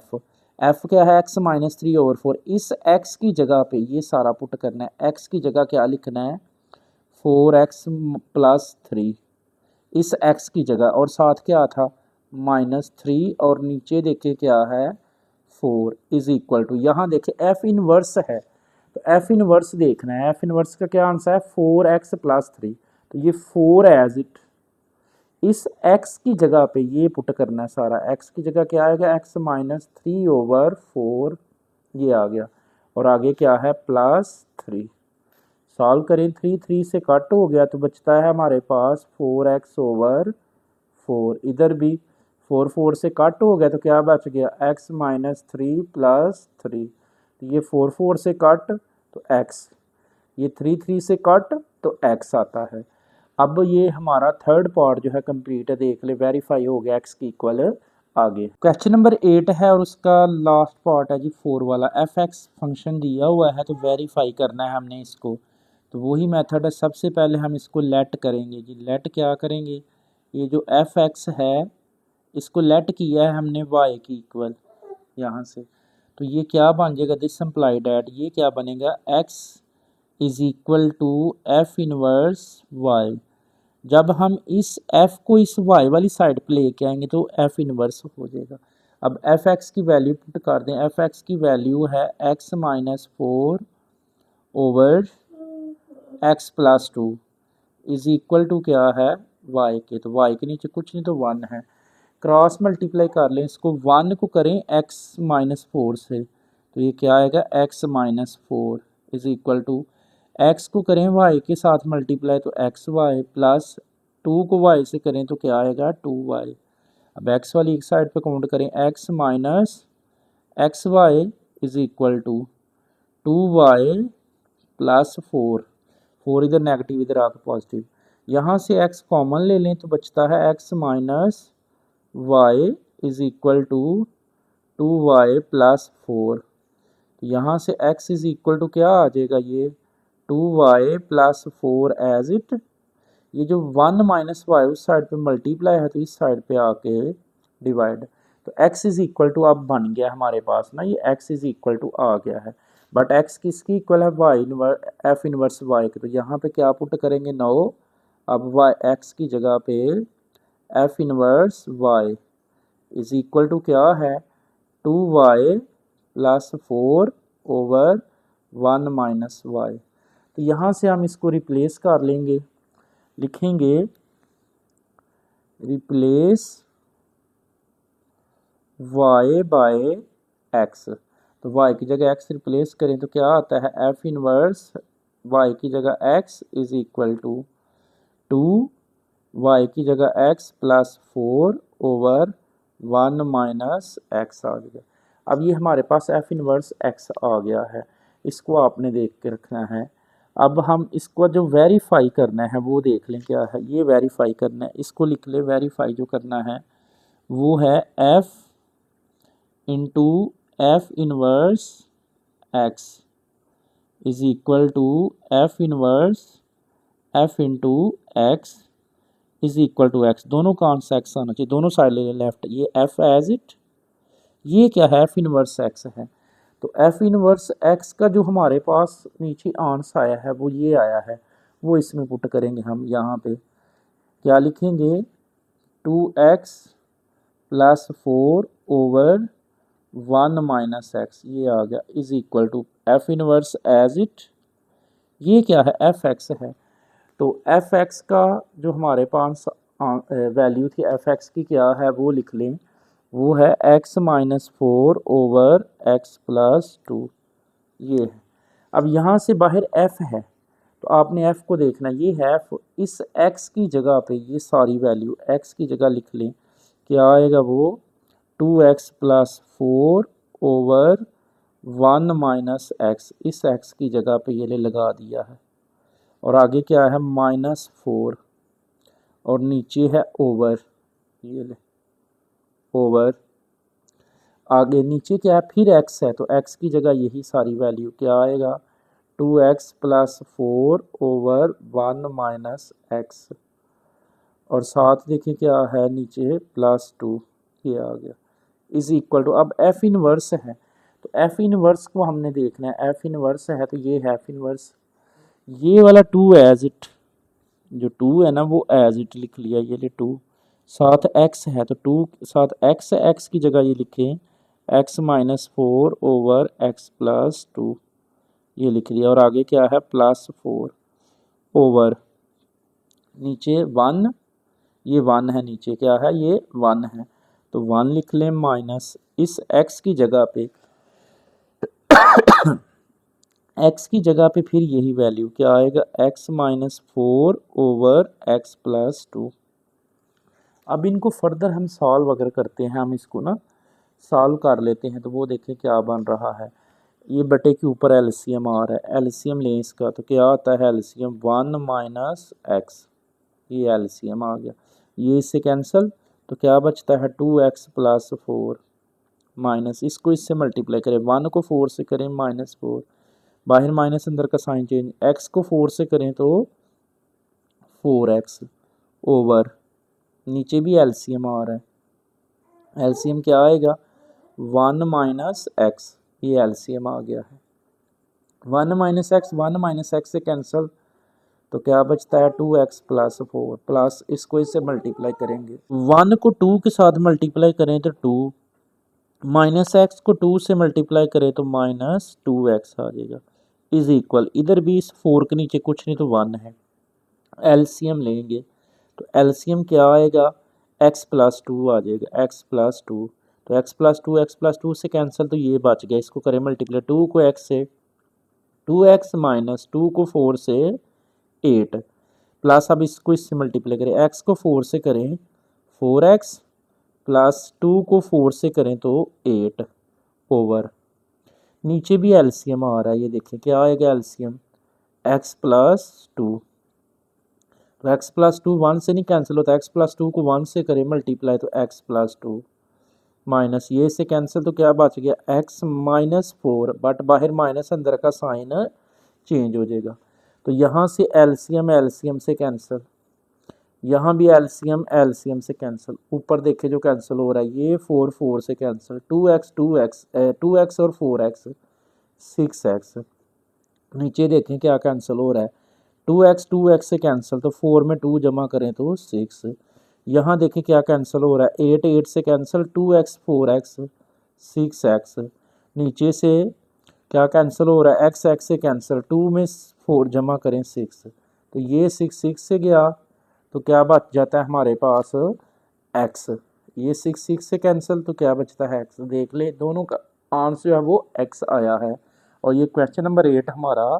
एफ क्या है एक्स माइनस 3/4, इस एक्स की जगह पे ये सारा पुट करना है, एक्स की जगह क्या लिखना है 4x प्लस 3 इस x की जगह, और साथ क्या था -3, और नीचे देखिए क्या है 4 इज इक्वल टू, यहाँ देखिए एफ इनवर्स है तो एफ इनवर्स देखना है, एफ इनवर्स का क्या आंसर है 4x प्लस 3, तो ये 4 एज इट इस x की जगह पे ये पुट करना है सारा, x की जगह क्या आएगा x माइनस 3/4, ये आ गया, और आगे क्या है +3, सॉल्व करें 3 से कट हो गया तो बचता है हमारे पास 4x/4, इधर भी 4 से कट हो गया तो क्या बच गया x माइनस 3 प्लस 3, तो ये 4 से कट तो x, ये 3 से कट तो x आता है। अब ये हमारा थर्ड पार्ट जो है कंप्लीट है, देख ले वेरीफाई हो गया x की इक्वल। आगे क्वेश्चन नंबर 8 है और उसका लास्ट पार्ट है जी 4 वाला, एफ एक्स फंक्शन दिया हुआ है तो वेरीफाई करना है हमने इसको, तो वही मेथड है, सबसे पहले हम इसको लेट करेंगे जी, लेट क्या करेंगे, ये जो एफ एक्स है इसको लेट किया है हमने वाई की इक्वल यहाँ से, तो ये क्या बन जाएगा दिस इम्प्लाई डैट, ये क्या बनेगा x is equal to F inverse y, जब हम इस f को इस y वाली साइड पे लेके आएंगे तो f इनवर्स हो जाएगा। अब एफ एक्स की वैल्यू पुट कर दें, एफ एक्स की वैल्यू है x minus 4/x+2 is equal to क्या है y के, तो y के नीचे कुछ नहीं तो 1 है, क्रॉस मल्टीप्लाई कर लें इसको, 1 को करें x माइनस 4 से तो ये क्या आएगा x minus 4 is equal to, x को करें y के साथ मल्टीप्लाई तो xy प्लस 2 को y से करें तो क्या आएगा 2y, अब x वाली एक साइड पे काउंट करें x minus xy is equal to 2y plus 4 इधर नेगेटिव इधर आकर पॉजिटिव, यहाँ से x कॉमन ले लें तो बचता है x minus y is equal to 2y plus 4, यहाँ से x इज इक्वल टू क्या आ जाएगा ये 2y प्लस 4 एज इट, ये जो 1 माइनस वाई उस साइड पे मल्टीप्लाई है तो इस साइड पे आके डिवाइड, तो x इज इक्वल टू अब बन गया हमारे पास ना, ये x इज इक्वल टू आ गया है, बट x किसकी इक्वल है y एफ इनवर्स y के, तो यहाँ पे क्या पुट करेंगे 9, अब y x की जगह पे f inverse y is equal to क्या है 2y प्लस 4/1 माइनस वाई, तो यहाँ से हम इसको रिप्लेस कर लेंगे, लिखेंगे रिप्लेस y बाय x, तो y की जगह x रिप्लेस करें तो क्या आता है f इनवर्स y की जगह x is equal to 2y की जगह x प्लस 4/1 माइनस x आ गया। अब ये हमारे पास f इनवर्स x आ गया है, इसको आपने देख के रखना है। अब हम इसको जो वेरीफाई करना है वो देख लें क्या है, ये वेरीफाई करना है, इसको लिख ले, वेरीफाई जो करना है वो है f into F inverse x is equal to F inverse f into x is equal to x, दोनों का आंसर x आना चाहिए, दोनों साइड ले लेफ्ट, ये f एज इट, ये क्या है f इनवर्स x है, तो f इनवर्स x का जो हमारे पास नीचे आंसर आया है वो ये आया है, वो इसमें पुट करेंगे हम, यहाँ पे क्या लिखेंगे 2x प्लस 4/1 माइनस x, ये आ गया is equal to f inverse as it, ये क्या है एफ एक्स है, तो एफ एक्स का जो हमारे पास वैल्यू थी एफ एक्स की क्या है वो लिख लें, वो है x माइनस 4/x+2, ये है। अब यहाँ से बाहर f है तो आपने f को देखना, ये है f, इस x की जगह पे ये सारी वैल्यू x की जगह लिख लें, क्या आएगा वो 2x प्लस 4/1 माइनस x, इस x की जगह पे ये लगा दिया है, और आगे क्या है -4 और नीचे है ओवर, ये ले ओवर आगे नीचे क्या है, फिर x है तो x की जगह यही सारी वैल्यू क्या आएगा, 2x प्लस 4/1 माइनस एक्स, और साथ देखिए क्या है नीचे +2, ये आ गया इज इक्वल टू, अब एफ इनवर्स है तो एफ इनवर्स को हमने देखना है, एफ इनवर्स है तो ये है एफ इनवर्स, ये वाला 2 एज इट, जो 2 है ना वो एज इट लिख लिया, ये ले 2, साथ x है तो 2 साथ x की जगह ये लिखें x माइनस 4/x+2, ये लिख लिया, और आगे क्या है +4 ओवर नीचे 1, ये 1 है, नीचे क्या है ये 1 है तो 1 लिख लें माइनस इस x की जगह पे x की जगह पे फिर यही वैल्यू क्या आएगा, x माइनस 4/x+2। अब इनको फर्दर हम सॉल्व अगर करते हैं, हम इसको ना सॉल्व कर लेते हैं तो वो देखें क्या बन रहा है, ये बटे के ऊपर एलसीएम आ रहा है, एलसीएम लें इसका तो क्या आता है एलसीएम 1 माइनस एक्स, ये एलसीएम आ गया, ये इससे कैंसिल तो क्या बचता है 2x प्लस 4 माइनस, इसको इससे मल्टीप्लाई करें, 1 को 4 से करें -4, बाहर माइनस अंदर का साइन चेंज, x को 4 से करें तो 4x ओवर नीचे भी एलसीएम आ रहा है, एलसीएम क्या आएगा 1 माइनस एक्स, ये एलसीएम आ गया है, 1 माइनस एक्स से कैंसिल तो क्या बचता है 2x प्लस 4 प्लस इसको इससे मल्टीप्लाई करेंगे, 1 को 2 के साथ मल्टीप्लाई करें तो 2, माइनस एक्स को 2 से मल्टीप्लाई करें तो -2x आ जाएगा, इज इक्वल, इधर भी इस 4 के नीचे कुछ नहीं तो 1 है, एलसीएम लेंगे तो एलसीएम क्या आएगा x+2 आ जाएगा, x+2 तो x+2 से कैंसिल तो ये बच गया, इसको करें मल्टीप्लाई 2 को x से, 2x माइनस 2 को 4 से 8 प्लस, अब इसको इससे मल्टीप्लाई करें, x को 4 से करें 4x प्लस 2 को 4 से करें तो 8 ओवर नीचे भी एलसीएम आ रहा है, ये देखें क्या आएगा एलसीएम x+2, तो x+2 1 से नहीं कैंसिल होता, x+2 को 1 से करें मल्टीप्लाई तो x+2 माइनस ये से कैंसिल तो क्या बच गया x माइनस 4, बट बाहर माइनस अंदर का साइन चेंज हो जाएगा, तो यहाँ से एलसीएम एलसीएम से कैंसिल, यहाँ भी एलसीएम एलसीएम से कैंसिल, ऊपर देखे जो कैंसिल हो रहा है ये 4 से कैंसिल, 2x और 4x 6x, नीचे देखें क्या कैंसिल हो रहा है 2x से कैंसिल तो 4 में 2 जमा करें तो 6, यहाँ देखें क्या कैंसिल हो रहा है 8 से कैंसिल 2x 4x 6x, नीचे से क्या कैंसिल हो रहा है x से कैंसिल 2 में 4 जमा करें 6, तो ये 6 से गया तो क्या बच जाता है हमारे पास x, ये 6 से कैंसिल तो क्या बचता है x, देख ले दोनों का आंसर जो है वो x आया है, और ये क्वेश्चन नंबर 8 हमारा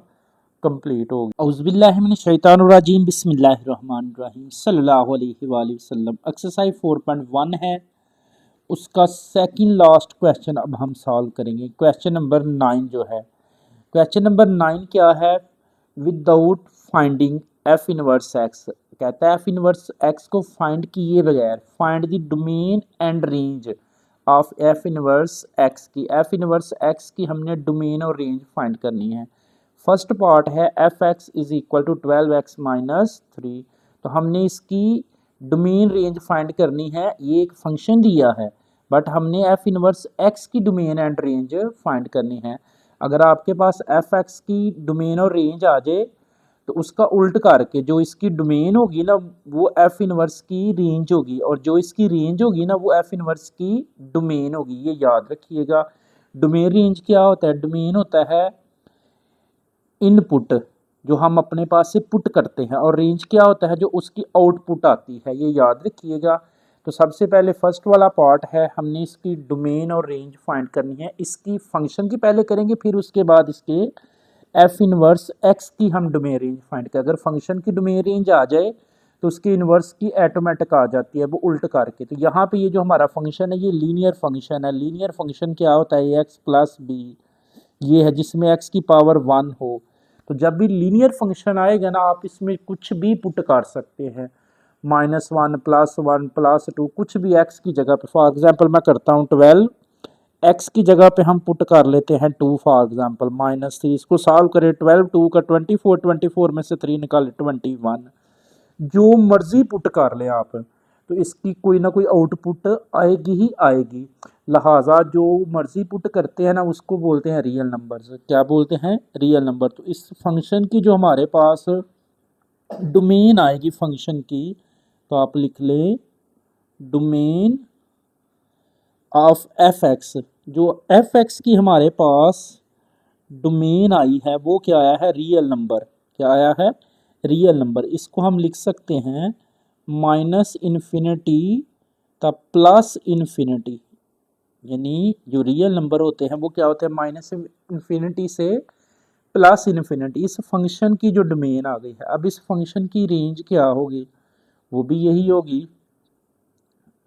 कंप्लीट हो गया। औज़ुबिल्लाहिमिनश्शैतानिर्रजीम बिस्मिल्लाहिर्रहमानिर्रहीम सल्लल्लाहु अलैहि वसल्लम। एक्सरसाइज 4.1 है, उसका सेकंड लास्ट क्वेश्चन अब हम सॉल्व करेंगे, क्वेश्चन नंबर 9 जो है, क्वेश्चन नंबर 9 क्या है, without finding f inverse x, कहता है एफ इनवर्स एक्स को फाइंड किए बगैर find the domain and range of f inverse x की, एफ इनवर्स एक्स की हमने डोमेन और रेंज फाइंड करनी है। फर्स्ट पार्ट है f x is equal to 12x minus 3, तो हमने इसकी डोमेन रेंज फाइंड करनी है, ये एक फंक्शन दिया है बट हमने एफ इनवर्स एक्स की डोमेन एंड रेंज फाइंड करनी है। अगर आपके पास एफ एक्स की डोमेन और रेंज आ जाए तो उसका उल्ट करके जो इसकी डोमेन होगी ना वो एफ इनवर्स की रेंज होगी, और जो इसकी रेंज होगी ना वो एफ इनवर्स की डोमेन होगी, ये याद रखिएगा। डोमेन रेंज क्या होता है, डोमेन होता है इनपुट जो हम अपने पास से पुट करते हैं, और रेंज क्या होता है जो उसकी आउटपुट आती है, ये याद रखिएगा। तो सबसे पहले फर्स्ट वाला पार्ट है, हमने इसकी डोमेन और रेंज फाइंड करनी है, इसकी फंक्शन की पहले करेंगे फिर उसके बाद इसके एफ इनवर्स एक्स की हम डोमेन रेंज फाइंड करें। अगर फंक्शन की डोमेन रेंज आ जाए तो उसकी इनवर्स की ऑटोमेटिक आ जाती है वो उल्ट करके। तो यहाँ पे ये जो हमारा फंक्शन है ये लीनियर फंक्शन है, लीनियर फंक्शन क्या होता है एक्स प्लस बी, ये है जिसमें एक्स की पावर 1 हो, तो जब भी लीनियर फंक्शन आएगा ना आप इसमें कुछ भी पुट कर सकते हैं, -1 +1 +2 कुछ भी एक्स की जगह पे। फॉर एग्जांपल मैं करता हूँ 12 एक्स की जगह पे हम पुट कर लेते हैं 2 फॉर एग्जांपल -3। इसको सॉल्व करें 12 2 का 24, 24 में से 3 निकाले 21। जो मर्जी पुट कर ले आप, तो इसकी कोई ना कोई आउटपुट आएगी ही आएगी। लिहाजा जो मर्जी पुट करते हैं ना उसको बोलते हैं रियल नंबर्स। क्या बोलते हैं? Real number. तो इस फंक्शन की जो हमारे पास डोमेन आएगी फंक्शन की, तो आप लिख लें डोमेन ऑफ एफ एक्स। जो एफ एक्स की हमारे पास डोमेन आई है वो क्या आया है? Real number. क्या आया है? Real number. इसको हम लिख सकते हैं माइनस इन्फिनिटी का प्लस इन्फिनिटी, यानी जो रियल नंबर होते हैं वो क्या होते हैं? माइनस इन्फिनिटी से प्लस इन्फिनिटी। इस फंक्शन की जो डोमेन आ गई है, अब इस फंक्शन की रेंज क्या होगी? वो भी यही होगी।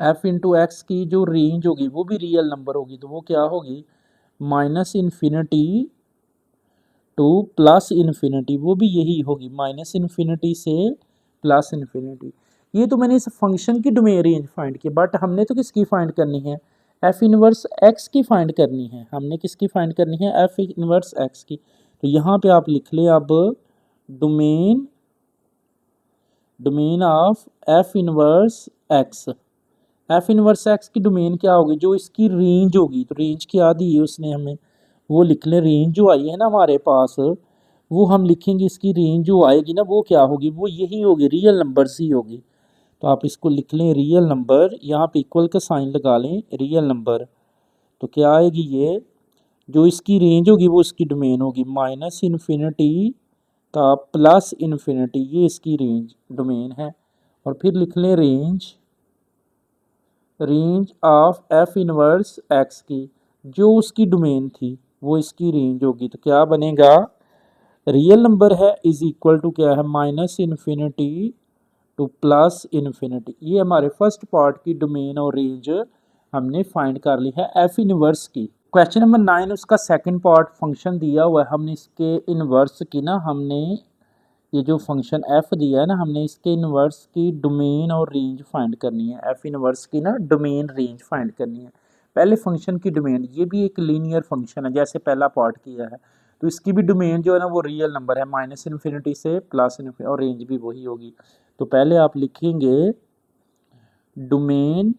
एफ इंटू एक्स की जो रेंज होगी वो भी रियल नंबर होगी, तो वो क्या होगी? Minus infinity to plus infinity, वो भी यही होगी, माइनस इन्फिनिटी से प्लस इन्फिनिटी। ये तो मैंने इस फंक्शन की डोमेन रेंज फाइंड की, बट हमने तो किसकी फाइंड करनी है? एफ इनवर्स एक्स की फाइंड करनी है। हमने किसकी फाइंड करनी है? एफ इनवर्स एक्स की। तो यहाँ पे आप लिख ले अब domain of f inverse x. F inverse x की डोमेन क्या होगी? जो इसकी रेंज होगी, तो रेंज क्या दी है उसने हमें, वो लिख लें। रेंज जो आई है ना हमारे पास, वो हम लिखेंगे, इसकी रेंज जो आएगी ना वो क्या होगी? वो यही होगी, रियल नंबर्स ही होगी। तो आप इसको लिख लें रियल नंबर, यहाँ पे इक्वल का साइन लगा लें, रियल नंबर। तो क्या आएगी ये? जो इसकी रेंज होगी वो इसकी डोमेन होगी, माइनस इन्फिनिटी का प्लस इन्फिनिटी, ये इसकी रेंज डोमेन है। और फिर लिख लें range of f inverse x की, जो उसकी डोमेन थी वो इसकी रेंज होगी। तो क्या बनेगा? रियल नंबर है इज इक्वल टू क्या है? Minus infinity to plus infinity. ये हमारे फर्स्ट पार्ट की डोमेन और रेंज हमने फाइंड कर ली है एफ इनवर्स की। क्वेश्चन नंबर 9 उसका सेकंड पार्ट फंक्शन दिया हुआ है, हमने इसके इनवर्स की ना, हमने ये जो फंक्शन एफ दिया है ना, हमने इसके इनवर्स की डोमेन और रेंज फाइंड करनी है। एफ इनवर्स की ना डोमेन रेंज फाइंड करनी है। पहले फंक्शन की डोमेन, ये भी एक लीनियर फंक्शन है जैसे पहला पार्ट किया है, तो इसकी भी डोमेन जो है ना वो रियल नंबर है, माइनस इन्फिनिटी से प्लस इन्फिनिटी, और रेंज भी वही होगी। तो पहले आप लिखेंगे डोमेन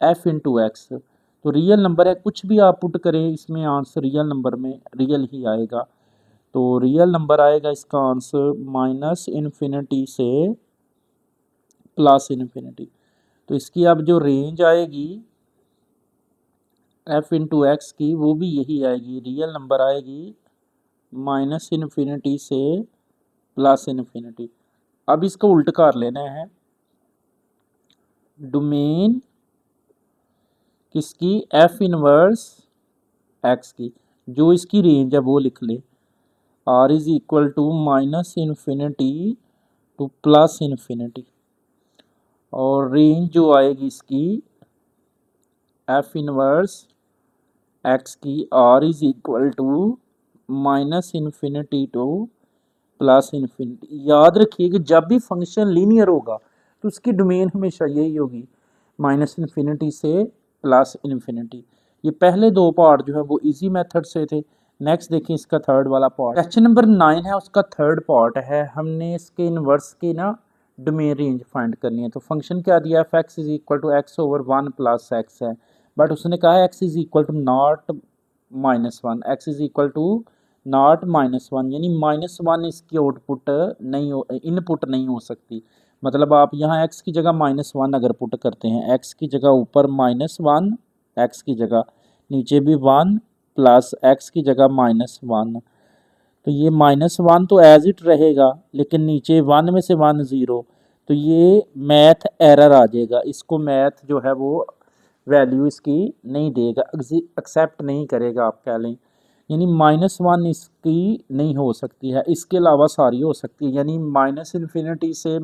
एफ इंटू एक्स। तो रियल नंबर है, कुछ भी आप पुट करें इसमें आंसर रियल नंबर में रियल ही आएगा। तो रियल नंबर आएगा इसका आंसर माइनस इन्फिनिटी से प्लस इन्फिनिटी। तो इसकी अब जो रेंज आएगी एफ इंटू एक्स की, वो भी यही आएगी, रियल नंबर आएगी माइनस इन्फिनिटी से प्लस इन्फिनिटी। अब इसको उल्ट कर लेना है, डोमेन किसकी? एफ इनवर्स एक्स की, जो इसकी रेंज है वो लिख ले, R is equal to minus infinity to plus infinity. और रेंज जो आएगी इसकी एफ इनवर्स एक्स की, R is equal to minus infinity to plus infinity. याद रखिए कि जब भी फंक्शन लीनियर होगा तो उसकी डोमेन हमेशा यही होगी, माइनस इन्फिनिटी से प्लस इन्फिनिटी। ये पहले दो पार्ट जो है वो इजी मेथड से थे। नेक्स्ट देखिए इसका थर्ड वाला पार्ट, क्वेश्चन नंबर 9 है, उसका थर्ड पार्ट है, हमने इसके इनवर्स की ना डोमेन रेंज फाइंड करनी है। तो फंक्शन क्या दिया? F x is equal to x over 1 plus x है, बट उसने कहा है x is equal to not minus 1, x is equal to not minus 1, यानी -1 इसकी आउटपुट नहीं हो, इनपुट नहीं हो सकती। मतलब आप यहाँ x की जगह -1 अगर पुट करते हैं, x की जगह ऊपर -1, x की जगह नीचे भी 1 प्लस x की जगह -1, तो ये -1 तो एज इट रहेगा, लेकिन नीचे 1 में से 1 0, तो ये मैथ एरर आ जाएगा। इसको मैथ जो है वो वैल्यू इसकी नहीं देगा, एक्सेप्ट नहीं करेगा, आप कह लें। यानी -1 इसकी नहीं हो सकती है, इसके अलावा सारी हो सकती है। यानी माइनस इन्फिनिटी से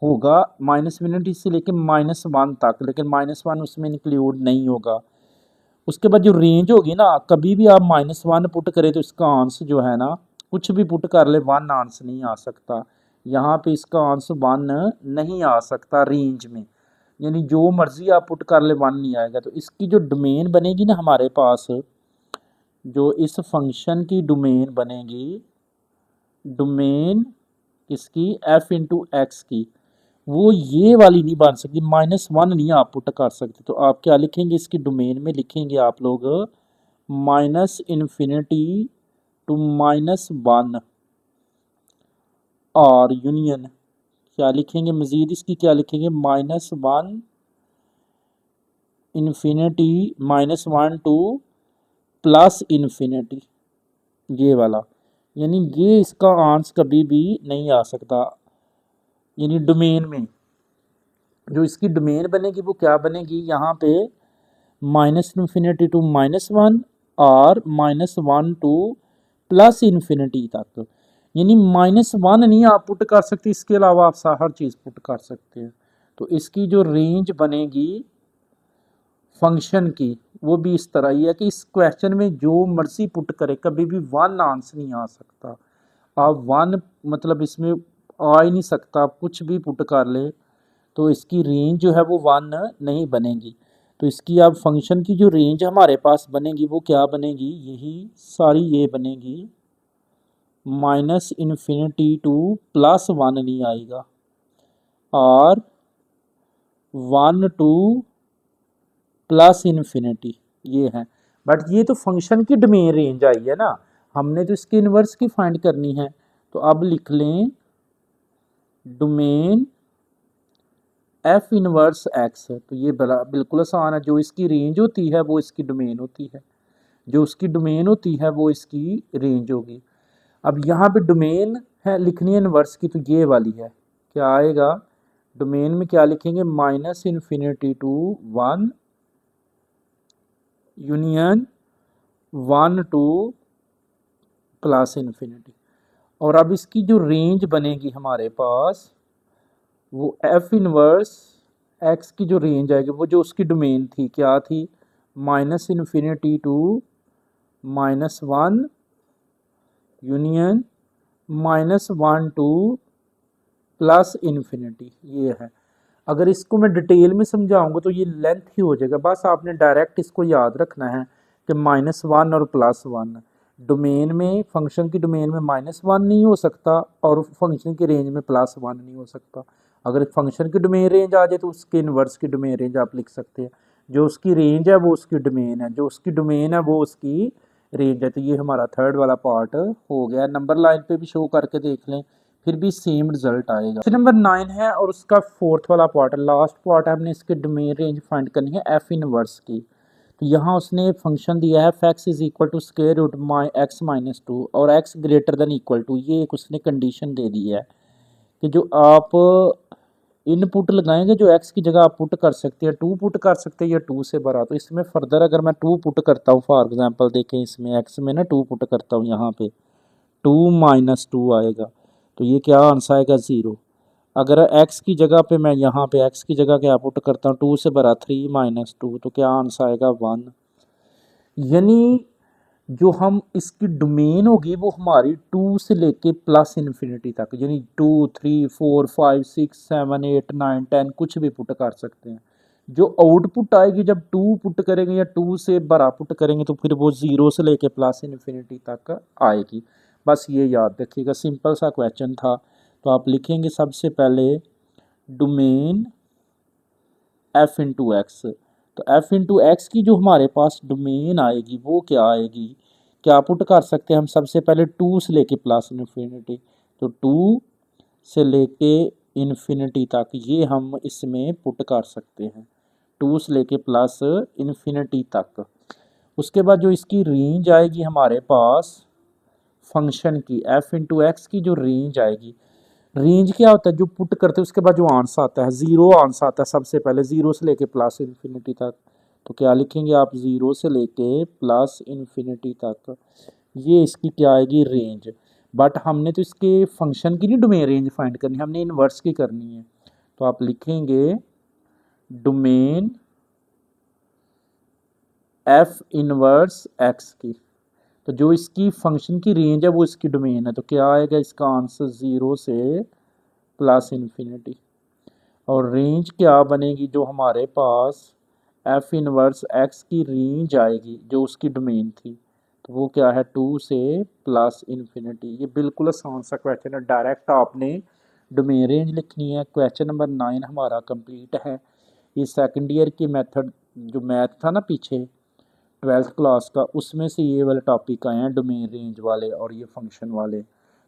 होगा, माइनस इन्फिनिटी से लेके -1 तक, लेकिन -1 उसमें इंक्लूड नहीं होगा। उसके बाद जो रेंज होगी ना, कभी भी आप -1 पुट करें तो इसका आंसर जो है ना, कुछ भी पुट कर ले 1 आंसर नहीं आ सकता। यहाँ पे इसका आंसर 1 नहीं आ सकता रेंज में। यानी जो मर्जी आप पुट कर ले 1 नहीं आएगा। तो इसकी जो डोमेन बनेगी ना हमारे पास, जो इस फंक्शन की डोमेन बनेगी, डोमेन किसकी, f इंटू एक्स की, वो ये वाली नहीं बन सकती, -1 नहीं आप पुट कर सकते। तो आप क्या लिखेंगे इसकी डोमेन में, लिखेंगे आप लोग -∞ टू -1 और यूनियन क्या लिखेंगे, मजीद इसकी क्या लिखेंगे, -1 इन्फिनिटी -1 टू +∞, ये वाला। यानी ये इसका आंसर कभी भी नहीं आ सकता। यानी डोमेन में जो इसकी डोमेन बनेगी वो क्या बनेगी, यहाँ पे -∞ टू -1 और -1 टू +∞ तक। यानी -1 नहीं आप पुट कर सकते, इसके अलावा आप हर चीज़ पुट कर सकते हैं। तो इसकी जो रेंज बनेगी फंक्शन की वो भी इस तरह ही है कि इस क्वेश्चन में जो मर्जी पुट करे कभी भी 1 आंसर नहीं आ सकता। आप 1 मतलब इसमें आ ही नहीं सकता, आप कुछ भी पुट कर ले तो इसकी रेंज जो है वो 1 नहीं बनेगी। तो इसकी अब फंक्शन की जो रेंज हमारे पास बनेगी वो क्या बनेगी, यही सारी ये बनेगी, -∞ टू +1 नहीं आएगा और 1 टू +∞ ये है। बट ये तो फंक्शन की डोमेन रेंज आई है ना, हमने तो इसकी इन्वर्स की फाइंड करनी है। तो अब लिख लें डोमेन f इनवर्स x। तो ये बिल्कुल आसान है, जो इसकी रेंज होती है वो इसकी डोमेन होती है, जो उसकी डोमेन होती है वो इसकी रेंज होगी। अब यहाँ पे डोमेन है लिखनी है इनवर्स की, तो ये वाली है, क्या आएगा डोमेन में, क्या लिखेंगे, -∞ टू 1 यूनियन 1 टू +∞। और अब इसकी जो रेंज बनेगी हमारे पास वो f इनवर्स x की जो रेंज आएगी वो जो उसकी डोमेन थी क्या थी, -∞ टू -1 यूनियन -1 टू +∞, ये है। अगर इसको मैं डिटेल में समझाऊंगा तो ये लेंथ ही हो जाएगा, बस आपने डायरेक्ट इसको याद रखना है कि -1 और +1 डोमेन में, फंक्शन की डोमेन में -1 नहीं हो सकता और फंक्शन की रेंज में +1 नहीं हो सकता। अगर फंक्शन की डोमेन रेंज आ जाए तो उसके इन्वर्स की डोमेन रेंज आप लिख सकते हैं, जो उसकी रेंज है वो उसकी डोमेन है, जो उसकी डोमेन है वो उसकी रेंज है। तो ये हमारा थर्ड वाला पार्ट हो गया। नंबर लाइन पे भी शो करके देख लें, फिर भी सेम रिजल्ट आएगा। नंबर 9 है और उसका फोर्थ वाला पार्ट है, लास्ट पार्ट है, हमने इसकी डोमेन रेंज फाइंड करनी है f इनवर्स की। तो यहाँ उसने फंक्शन दिया है f(x) is equal to square root x minus 2 और x greater than equal to, ये एक उसने कंडीशन दे दी है कि जो आप इनपुट लगाएंगे जो x की जगह आप पुट कर सकते हैं, 2 पुट कर सकते हैं या 2 से बड़ा। तो इसमें फर्दर अगर मैं 2 पुट करता हूँ, फॉर एग्जांपल देखें इसमें x में ना 2 पुट करता हूँ, यहाँ पे 2 माइनस 2 आएगा, तो ये क्या आंसर आएगा 0। अगर x की जगह पे मैं यहाँ पे x की जगह क्या पुट करता हूँ, 2 से बड़ा 3 माइनस 2, तो क्या आंसर आएगा 1। यानी जो हम इसकी डोमेन होगी वो हमारी 2 से लेके +∞ तक, यानी 2 3 4 5 6 7 8 9 10 कुछ भी पुट कर सकते हैं। जो आउटपुट आएगी जब 2 पुट करेंगे या 2 से बड़ा पुट करेंगे तो फिर वो 0 से लेके +∞ तक आएगी। बस ये याद रखिएगा, सिंपल सा क्वेश्चन था। तो आप लिखेंगे सबसे पहले डोमेन f इंटू एक्स। तो f इंटू एक्स की जो हमारे पास डोमेन आएगी वो क्या आएगी, क्या पुट कर सकते हैं हम, सबसे पहले 2 से लेके +∞, तो 2 से लेके इन्फिनिटी तक ये हम इसमें पुट कर सकते हैं, 2 से लेके +∞ तक। उसके बाद जो इसकी रेंज आएगी हमारे पास फंक्शन की, f इंटू एक्स की जो रेंज आएगी, रेंज क्या होता है, जो पुट करते हैं उसके बाद जो आंसर आता है, 0 आंसर आता है सबसे पहले, 0 से लेके +∞ तक। तो क्या लिखेंगे आप, 0 से लेके +∞ तक, ये इसकी क्या आएगी रेंज। बट हमने तो इसके फंक्शन की नहीं डोमेन रेंज फाइंड करनी, हमने इनवर्स की करनी है। तो आप लिखेंगे डोमेन f इनवर्स x की, तो जो इसकी फंक्शन की रेंज है वो इसकी डोमेन है, तो क्या आएगा इसका आंसर 0 से +∞। और रेंज क्या बनेगी, जो हमारे पास एफ इनवर्स एक्स की रेंज आएगी जो उसकी डोमेन थी, तो वो क्या है 2 से प्लस इन्फिनिटी। ये बिल्कुल आसान सा क्वेश्चन है, डायरेक्ट आपने डोमेन रेंज लिखनी है। क्वेश्चन नंबर 9 हमारा कंप्लीट है। ये सेकंड ईयर की मेथड जो मैथ था ना पीछे 12th क्लास का, उसमें से ये वाले टॉपिक आए हैं, डोमेन रेंज वाले और ये फंक्शन वाले।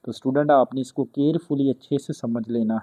तो स्टूडेंट आपने इसको केयरफुली अच्छे से समझ लेना है।